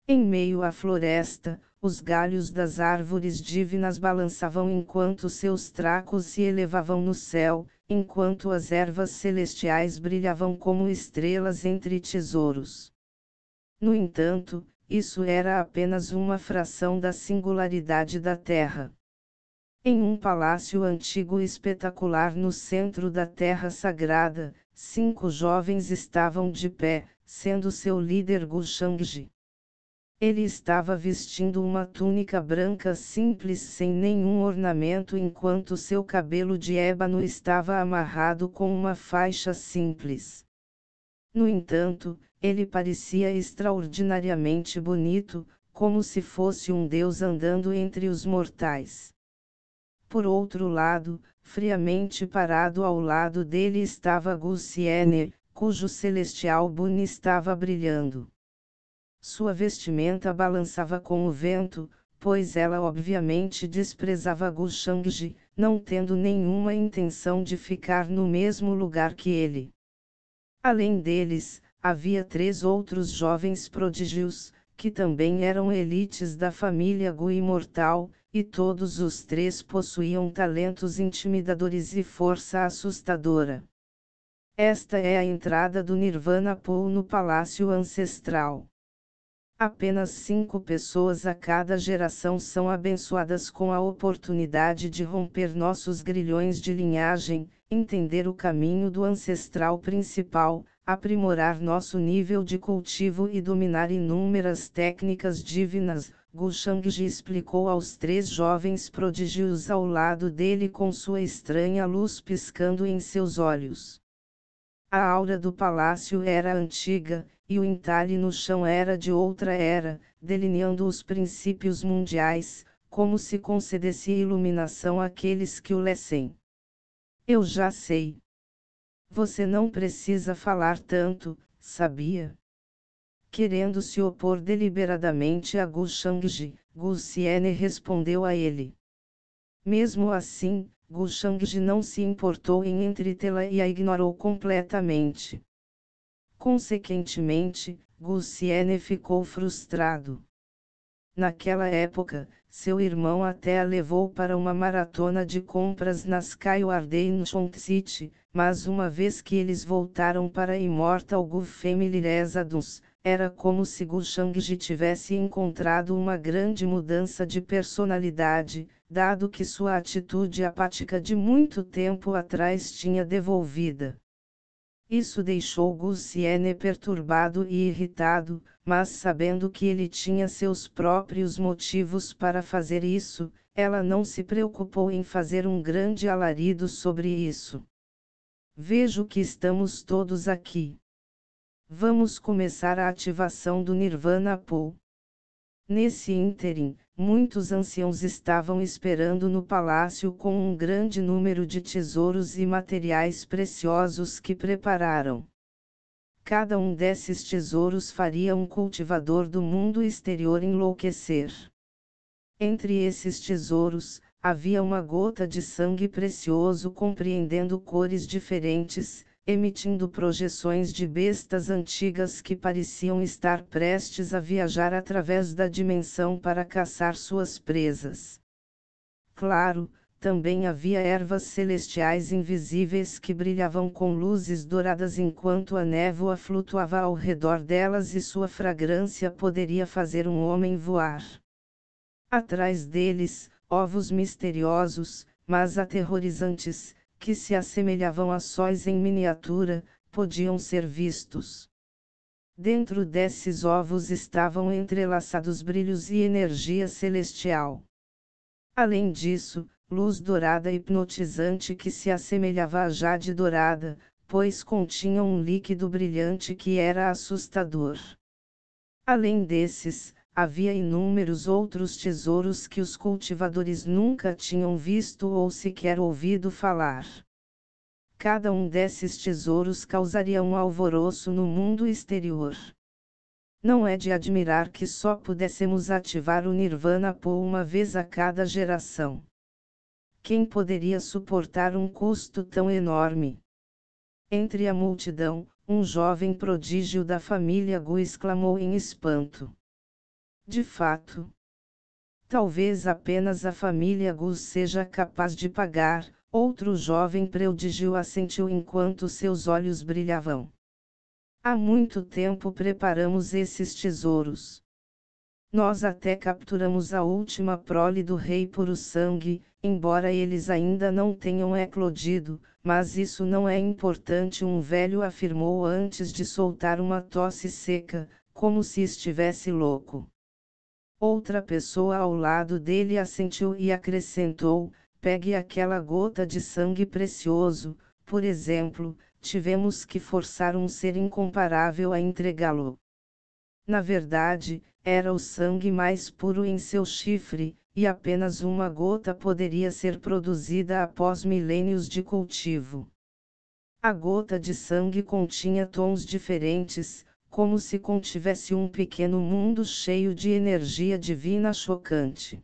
Em meio à floresta, os galhos das árvores divinas balançavam enquanto seus tracos se elevavam no céu, enquanto as ervas celestiais brilhavam como estrelas entre tesouros. No entanto, isso era apenas uma fração da singularidade da Terra. Em um palácio antigo e espetacular no centro da Terra Sagrada, 5 jovens estavam de pé, sendo seu líder Gu Shangji. Ele estava vestindo uma túnica branca simples sem nenhum ornamento enquanto seu cabelo de ébano estava amarrado com uma faixa simples. No entanto, ele parecia extraordinariamente bonito, como se fosse um deus andando entre os mortais. Por outro lado, friamente parado ao lado dele estava Gulsiene, cujo celestial bune estava brilhando. Sua vestimenta balançava com o vento, pois ela obviamente desprezava Gu Shangji, não tendo nenhuma intenção de ficar no mesmo lugar que ele. Além deles, havia 3 outros jovens prodígios, que também eram elites da família Gu imortal, e todos os 3 possuíam talentos intimidadores e força assustadora. Esta é a entrada do Nirvana Pool no Palácio Ancestral. Apenas 5 pessoas a cada geração são abençoadas com a oportunidade de romper nossos grilhões de linhagem, entender o caminho do ancestral principal, aprimorar nosso nível de cultivo e dominar inúmeras técnicas divinas. Gu Shangji explicou aos 3 jovens prodígios ao lado dele com sua estranha luz piscando em seus olhos. A aura do palácio era antiga, e o entalhe no chão era de outra era, delineando os princípios mundiais, como se concedesse iluminação àqueles que o lessem. Eu já sei. Você não precisa falar tanto, sabia? Querendo se opor deliberadamente a Gu Shangji, Gu Xiene respondeu a ele. Mesmo assim, Gu Shangji não se importou em entretê-la e a ignorou completamente. Consequentemente, Gu Xiene ficou frustrado. Naquela época, seu irmão até a levou para uma maratona de compras na Skyward City, mas uma vez que eles voltaram para a Immortal Gu Family Residence, era como se Gu Shangji tivesse encontrado uma grande mudança de personalidade, dado que sua atitude apática de muito tempo atrás tinha devolvida. Isso deixou Gu Xiene perturbado e irritado, mas sabendo que ele tinha seus próprios motivos para fazer isso, ela não se preocupou em fazer um grande alarido sobre isso. Vejo que estamos todos aqui. Vamos começar a ativação do Nirvana Pool. Nesse ínterim, muitos anciãos estavam esperando no palácio com um grande número de tesouros e materiais preciosos que prepararam. Cada um desses tesouros faria um cultivador do mundo exterior enlouquecer. Entre esses tesouros, havia uma gota de sangue precioso compreendendo cores diferentes, emitindo projeções de bestas antigas que pareciam estar prestes a viajar através da dimensão para caçar suas presas. Claro, também havia ervas celestiais invisíveis que brilhavam com luzes douradas enquanto a névoa flutuava ao redor delas e sua fragrância poderia fazer um homem voar. Atrás deles, ovos misteriosos, mas aterrorizantes, que se assemelhavam a sóis em miniatura, podiam ser vistos. Dentro desses ovos estavam entrelaçados brilhos e energia celestial. Além disso, luz dourada hipnotizante que se assemelhava a jade dourada, pois continham um líquido brilhante que era assustador. Além desses, havia inúmeros outros tesouros que os cultivadores nunca tinham visto ou sequer ouvido falar. Cada um desses tesouros causaria um alvoroço no mundo exterior. Não é de admirar que só pudéssemos ativar o Nirvana Pool uma vez a cada geração. Quem poderia suportar um custo tão enorme? Entre a multidão, um jovem prodígio da família Gu exclamou em espanto. De fato. Talvez apenas a família Gu seja capaz de pagar, outro jovem prodígio assentiu enquanto seus olhos brilhavam. Há muito tempo preparamos esses tesouros. Nós até capturamos a última prole do rei puro sangue, embora eles ainda não tenham eclodido, mas isso não é importante, um velho afirmou antes de soltar uma tosse seca, como se estivesse louco. Outra pessoa ao lado dele assentiu e acrescentou: pegue aquela gota de sangue precioso, por exemplo, tivemos que forçar um ser incomparável a entregá-lo. Na verdade, era o sangue mais puro em seu chifre, e apenas uma gota poderia ser produzida após milênios de cultivo. A gota de sangue continha tons diferentes, como se contivesse um pequeno mundo cheio de energia divina chocante.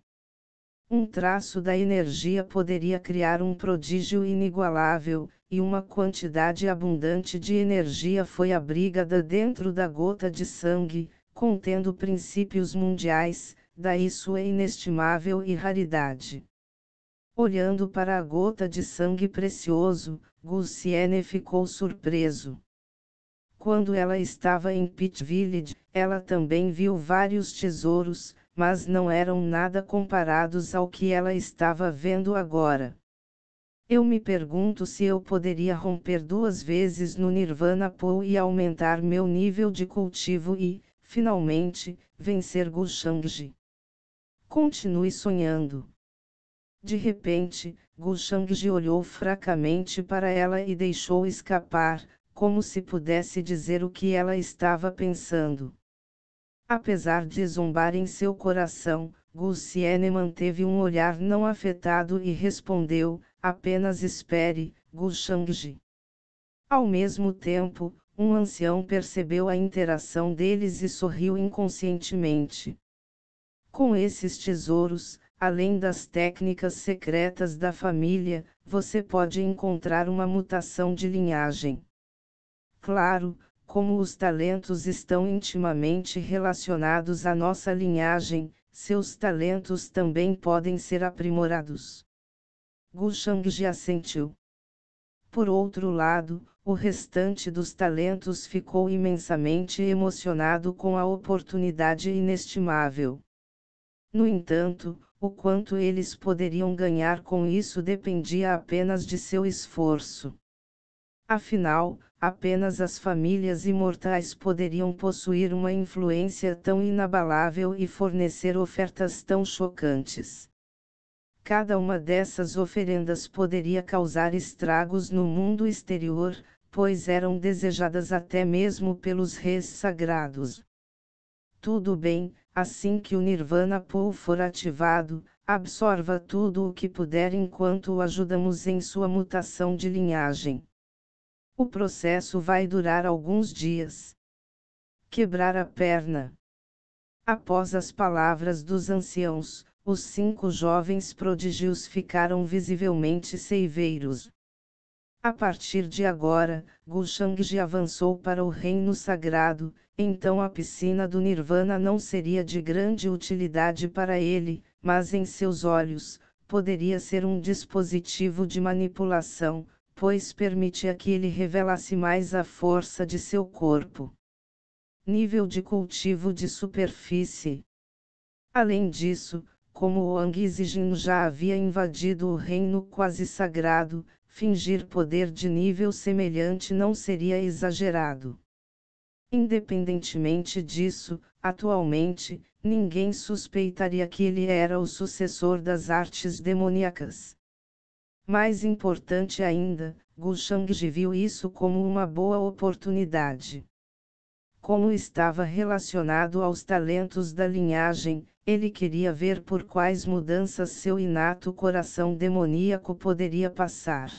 Um traço da energia poderia criar um prodígio inigualável, e uma quantidade abundante de energia foi abrigada dentro da gota de sangue, contendo princípios mundiais, daí sua inestimável e raridade. Olhando para a gota de sangue precioso, Gulsiene ficou surpreso. Quando ela estava em Pit Village, ela também viu vários tesouros, mas não eram nada comparados ao que ela estava vendo agora. Eu me pergunto se eu poderia romper 2 vezes no Nirvana Pool e aumentar meu nível de cultivo e, finalmente, vencer Gushangji. Continue sonhando. De repente, Gushangji olhou fracamente para ela e deixou escapar, como se pudesse dizer o que ela estava pensando. Apesar de zombar em seu coração, Gulsiene manteve um olhar não afetado e respondeu, apenas espere, Gushangji. Ao mesmo tempo, um ancião percebeu a interação deles e sorriu inconscientemente. Com esses tesouros, além das técnicas secretas da família, você pode encontrar uma mutação de linhagem. Claro, como os talentos estão intimamente relacionados à nossa linhagem, seus talentos também podem ser aprimorados. Gushangji assentiu. Por outro lado, o restante dos talentos ficou imensamente emocionado com a oportunidade inestimável. No entanto, o quanto eles poderiam ganhar com isso dependia apenas de seu esforço. Afinal, apenas as famílias imortais poderiam possuir uma influência tão inabalável e fornecer ofertas tão chocantes. Cada uma dessas oferendas poderia causar estragos no mundo exterior, pois eram desejadas até mesmo pelos reis sagrados. Tudo bem, assim que o Nirvana Pool for ativado, absorva tudo o que puder enquanto o ajudamos em sua mutação de linhagem. O processo vai durar alguns dias. Quebrar a perna. Após as palavras dos anciãos, os 5 jovens prodígios ficaram visivelmente ceiveiros. A partir de agora, Gushangji avançou para o reino sagrado, então a piscina do Nirvana não seria de grande utilidade para ele, mas em seus olhos, poderia ser um dispositivo de manipulação, pois permitia que ele revelasse mais a força de seu corpo. Nível de cultivo de superfície. Além disso, como Wang Zijin já havia invadido o reino quase sagrado, fingir poder de nível semelhante não seria exagerado. Independentemente disso, atualmente, ninguém suspeitaria que ele era o sucessor das artes demoníacas. Mais importante ainda, Gushangji viu isso como uma boa oportunidade. Como estava relacionado aos talentos da linhagem, ele queria ver por quais mudanças seu inato coração demoníaco poderia passar.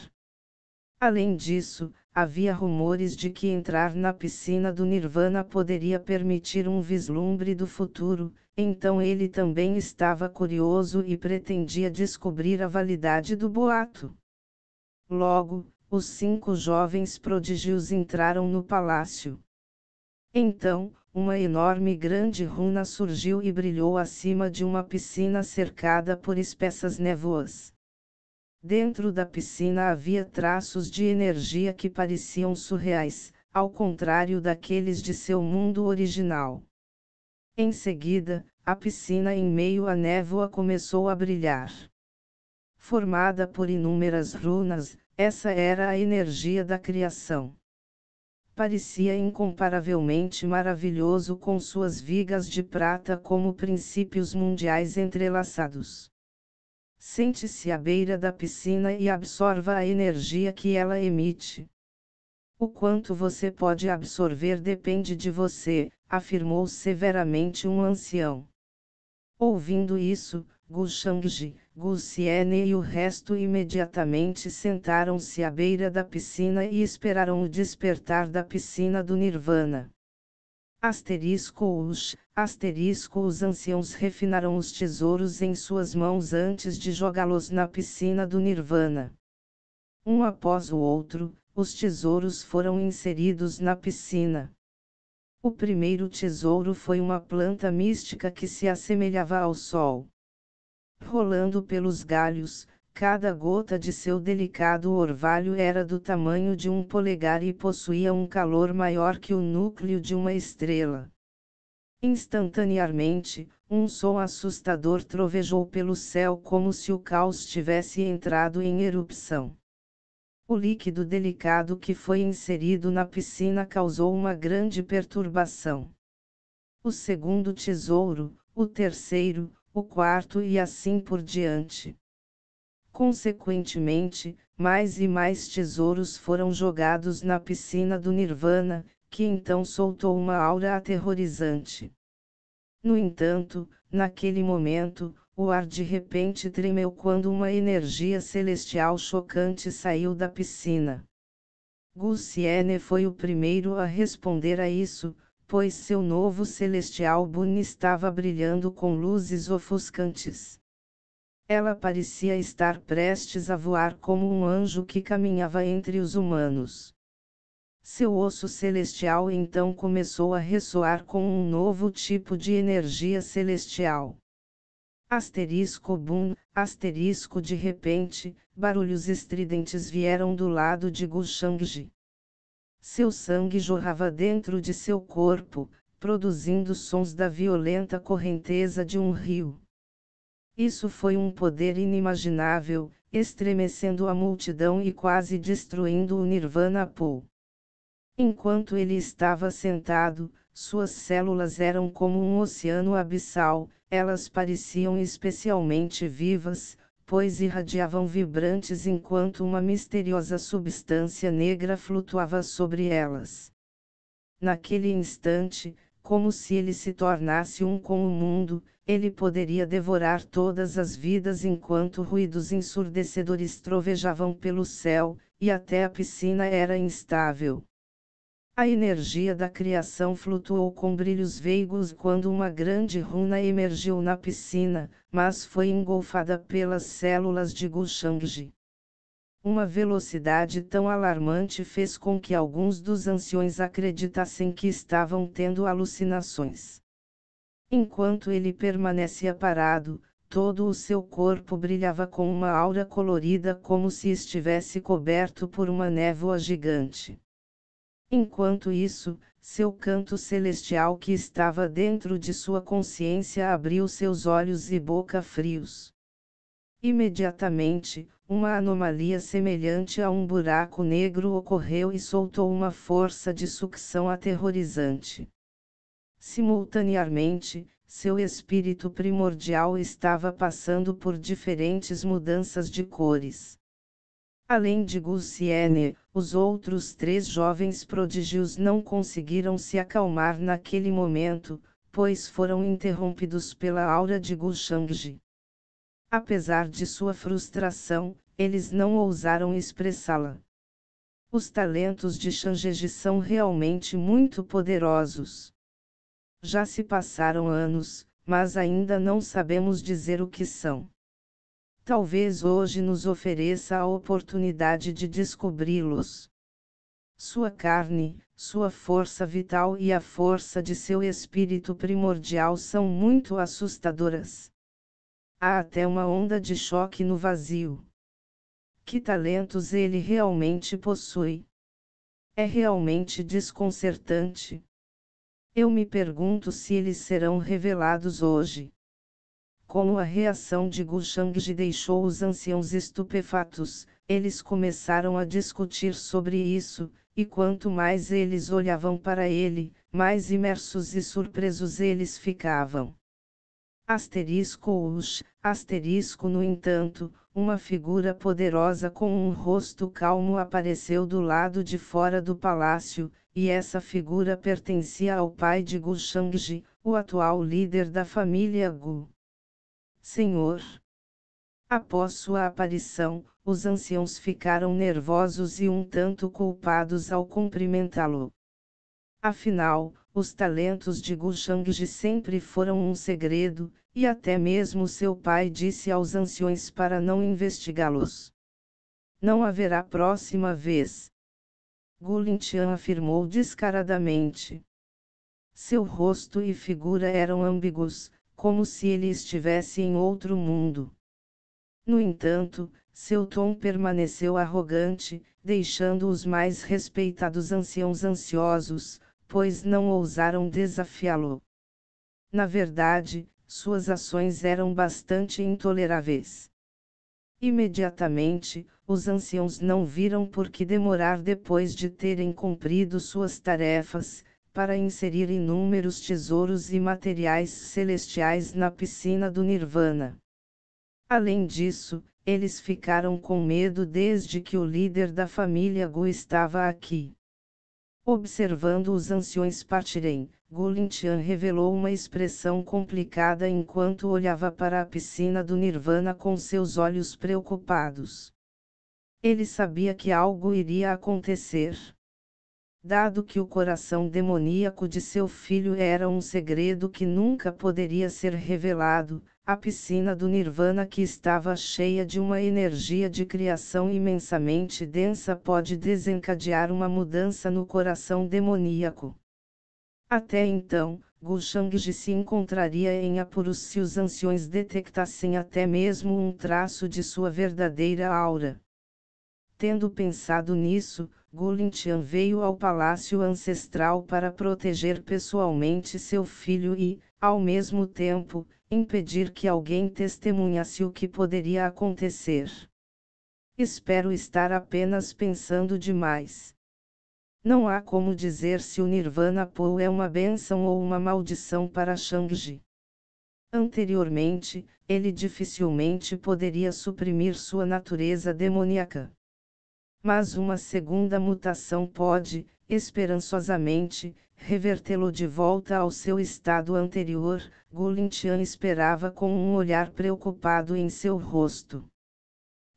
Além disso, havia rumores de que entrar na piscina do Nirvana poderia permitir um vislumbre do futuro, então ele também estava curioso e pretendia descobrir a validade do boato. Logo, os 5 jovens prodígios entraram no palácio. Então, uma enorme grande runa surgiu e brilhou acima de uma piscina cercada por espessas névoas. Dentro da piscina havia traços de energia que pareciam surreais, ao contrário daqueles de seu mundo original. Em seguida, a piscina em meio à névoa começou a brilhar. Formada por inúmeras runas, essa era a energia da criação. Parecia incomparavelmente maravilhoso com suas vigas de prata como princípios mundiais entrelaçados. Sente-se à beira da piscina e absorva a energia que ela emite. O quanto você pode absorver depende de você, afirmou severamente um ancião. Ouvindo isso, Gu Shangji, Gu Xiene e o resto imediatamente sentaram-se à beira da piscina e esperaram o despertar da piscina do Nirvana. Os anciãos refinaram os tesouros em suas mãos antes de jogá-los na piscina do Nirvana. Um após o outro, os tesouros foram inseridos na piscina. O primeiro tesouro foi uma planta mística que se assemelhava ao sol. Rolando pelos galhos, cada gota de seu delicado orvalho era do tamanho de um polegar e possuía um calor maior que o núcleo de uma estrela. Instantaneamente, um som assustador trovejou pelo céu como se o caos tivesse entrado em erupção. O líquido delicado que foi inserido na piscina causou uma grande perturbação. O segundo tesouro, o terceiro, o quarto e assim por diante. Consequentemente, mais e mais tesouros foram jogados na piscina do Nirvana, que então soltou uma aura aterrorizante. No entanto, naquele momento, o ar de repente tremeu quando uma energia celestial chocante saiu da piscina. Gu Xiene foi o primeiro a responder a isso, pois seu novo celestial Bun estava brilhando com luzes ofuscantes. Ela parecia estar prestes a voar como um anjo que caminhava entre os humanos. Seu osso celestial então começou a ressoar com um novo tipo de energia celestial. Bum, de repente, barulhos estridentes vieram do lado de Gu Shangji. Seu sangue jorrava dentro de seu corpo, produzindo sons da violenta correnteza de um rio. Isso foi um poder inimaginável, estremecendo a multidão e quase destruindo o Nirvana Pool. Enquanto ele estava sentado, suas células eram como um oceano abissal, elas pareciam especialmente vivas, pois irradiavam vibrantes enquanto uma misteriosa substância negra flutuava sobre elas. Naquele instante, como se ele se tornasse um com o mundo, ele poderia devorar todas as vidas enquanto ruídos ensurdecedores trovejavam pelo céu, e até a piscina era instável. A energia da criação flutuou com brilhos veigos quando uma grande runa emergiu na piscina, mas foi engolfada pelas células de Gu Shangji. Uma velocidade tão alarmante fez com que alguns dos anciões acreditassem que estavam tendo alucinações. Enquanto ele permanecia parado, todo o seu corpo brilhava com uma aura colorida como se estivesse coberto por uma névoa gigante. Enquanto isso, seu canto celestial que estava dentro de sua consciência abriu seus olhos e boca frios. Imediatamente, uma anomalia semelhante a um buraco negro ocorreu e soltou uma força de sucção aterrorizante. Simultaneamente, seu espírito primordial estava passando por diferentes mudanças de cores. Além de Gu Xiene, os outros 3 jovens prodígios não conseguiram se acalmar naquele momento, pois foram interrompidos pela aura de Gu Shangji. Apesar de sua frustração, eles não ousaram expressá-la. Os talentos de Shangji são realmente muito poderosos. Já se passaram anos, mas ainda não sabemos dizer o que são. Talvez hoje nos ofereça a oportunidade de descobri-los. Sua carne, sua força vital e a força de seu espírito primordial são muito assustadoras. Há até uma onda de choque no vazio. Que talentos ele realmente possui? É realmente desconcertante. Eu me pergunto se eles serão revelados hoje. Como a reação de Gu Shangji deixou os anciãos estupefatos, eles começaram a discutir sobre isso, e quanto mais eles olhavam para ele, mais imersos e surpresos eles ficavam. No entanto, uma figura poderosa com um rosto calmo apareceu do lado de fora do palácio, e essa figura pertencia ao pai de Gu Shangji, o atual líder da família Gu. Senhor! Após sua aparição, os anciãos ficaram nervosos e um tanto culpados ao cumprimentá-lo. Afinal, os talentos de Gu Shangji sempre foram um segredo, e até mesmo seu pai disse aos anciões para não investigá-los. Não haverá próxima vez. Gu Lintian afirmou descaradamente. Seu rosto e figura eram ambíguos, como se ele estivesse em outro mundo. No entanto, seu tom permaneceu arrogante, deixando os mais respeitados anciãos ansiosos, pois não ousaram desafiá-lo. Na verdade, suas ações eram bastante intoleráveis. Imediatamente, os anciãos não viram por que demorar depois de terem cumprido suas tarefas, para inserir inúmeros tesouros e materiais celestiais na piscina do Nirvana. Além disso, eles ficaram com medo desde que o líder da família Gu estava aqui. Observando os anciões partirem, Gu Lintian revelou uma expressão complicada enquanto olhava para a piscina do Nirvana com seus olhos preocupados. Ele sabia que algo iria acontecer. Dado que o coração demoníaco de seu filho era um segredo que nunca poderia ser revelado, a piscina do Nirvana que estava cheia de uma energia de criação imensamente densa pode desencadear uma mudança no coração demoníaco. Até então, Gu Shangji se encontraria em apuros se os anciões detectassem até mesmo um traço de sua verdadeira aura. Tendo pensado nisso, Gu Lintian veio ao palácio ancestral para proteger pessoalmente seu filho e, ao mesmo tempo, impedir que alguém testemunhasse o que poderia acontecer. Espero estar apenas pensando demais. Não há como dizer se o Nirvana Po é uma bênção ou uma maldição para Shangji. Anteriormente, ele dificilmente poderia suprimir sua natureza demoníaca. Mas uma segunda mutação pode, esperançosamente, revertê-lo de volta ao seu estado anterior. Gu Lintian esperava com um olhar preocupado em seu rosto.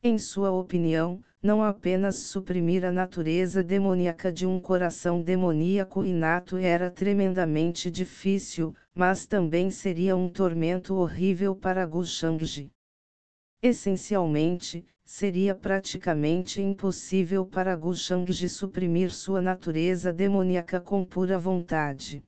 Em sua opinião, não apenas suprimir a natureza demoníaca de um coração demoníaco inato era tremendamente difícil, mas também seria um tormento horrível para Gu Shangji. Essencialmente, seria praticamente impossível para Gu Shangji suprimir sua natureza demoníaca com pura vontade.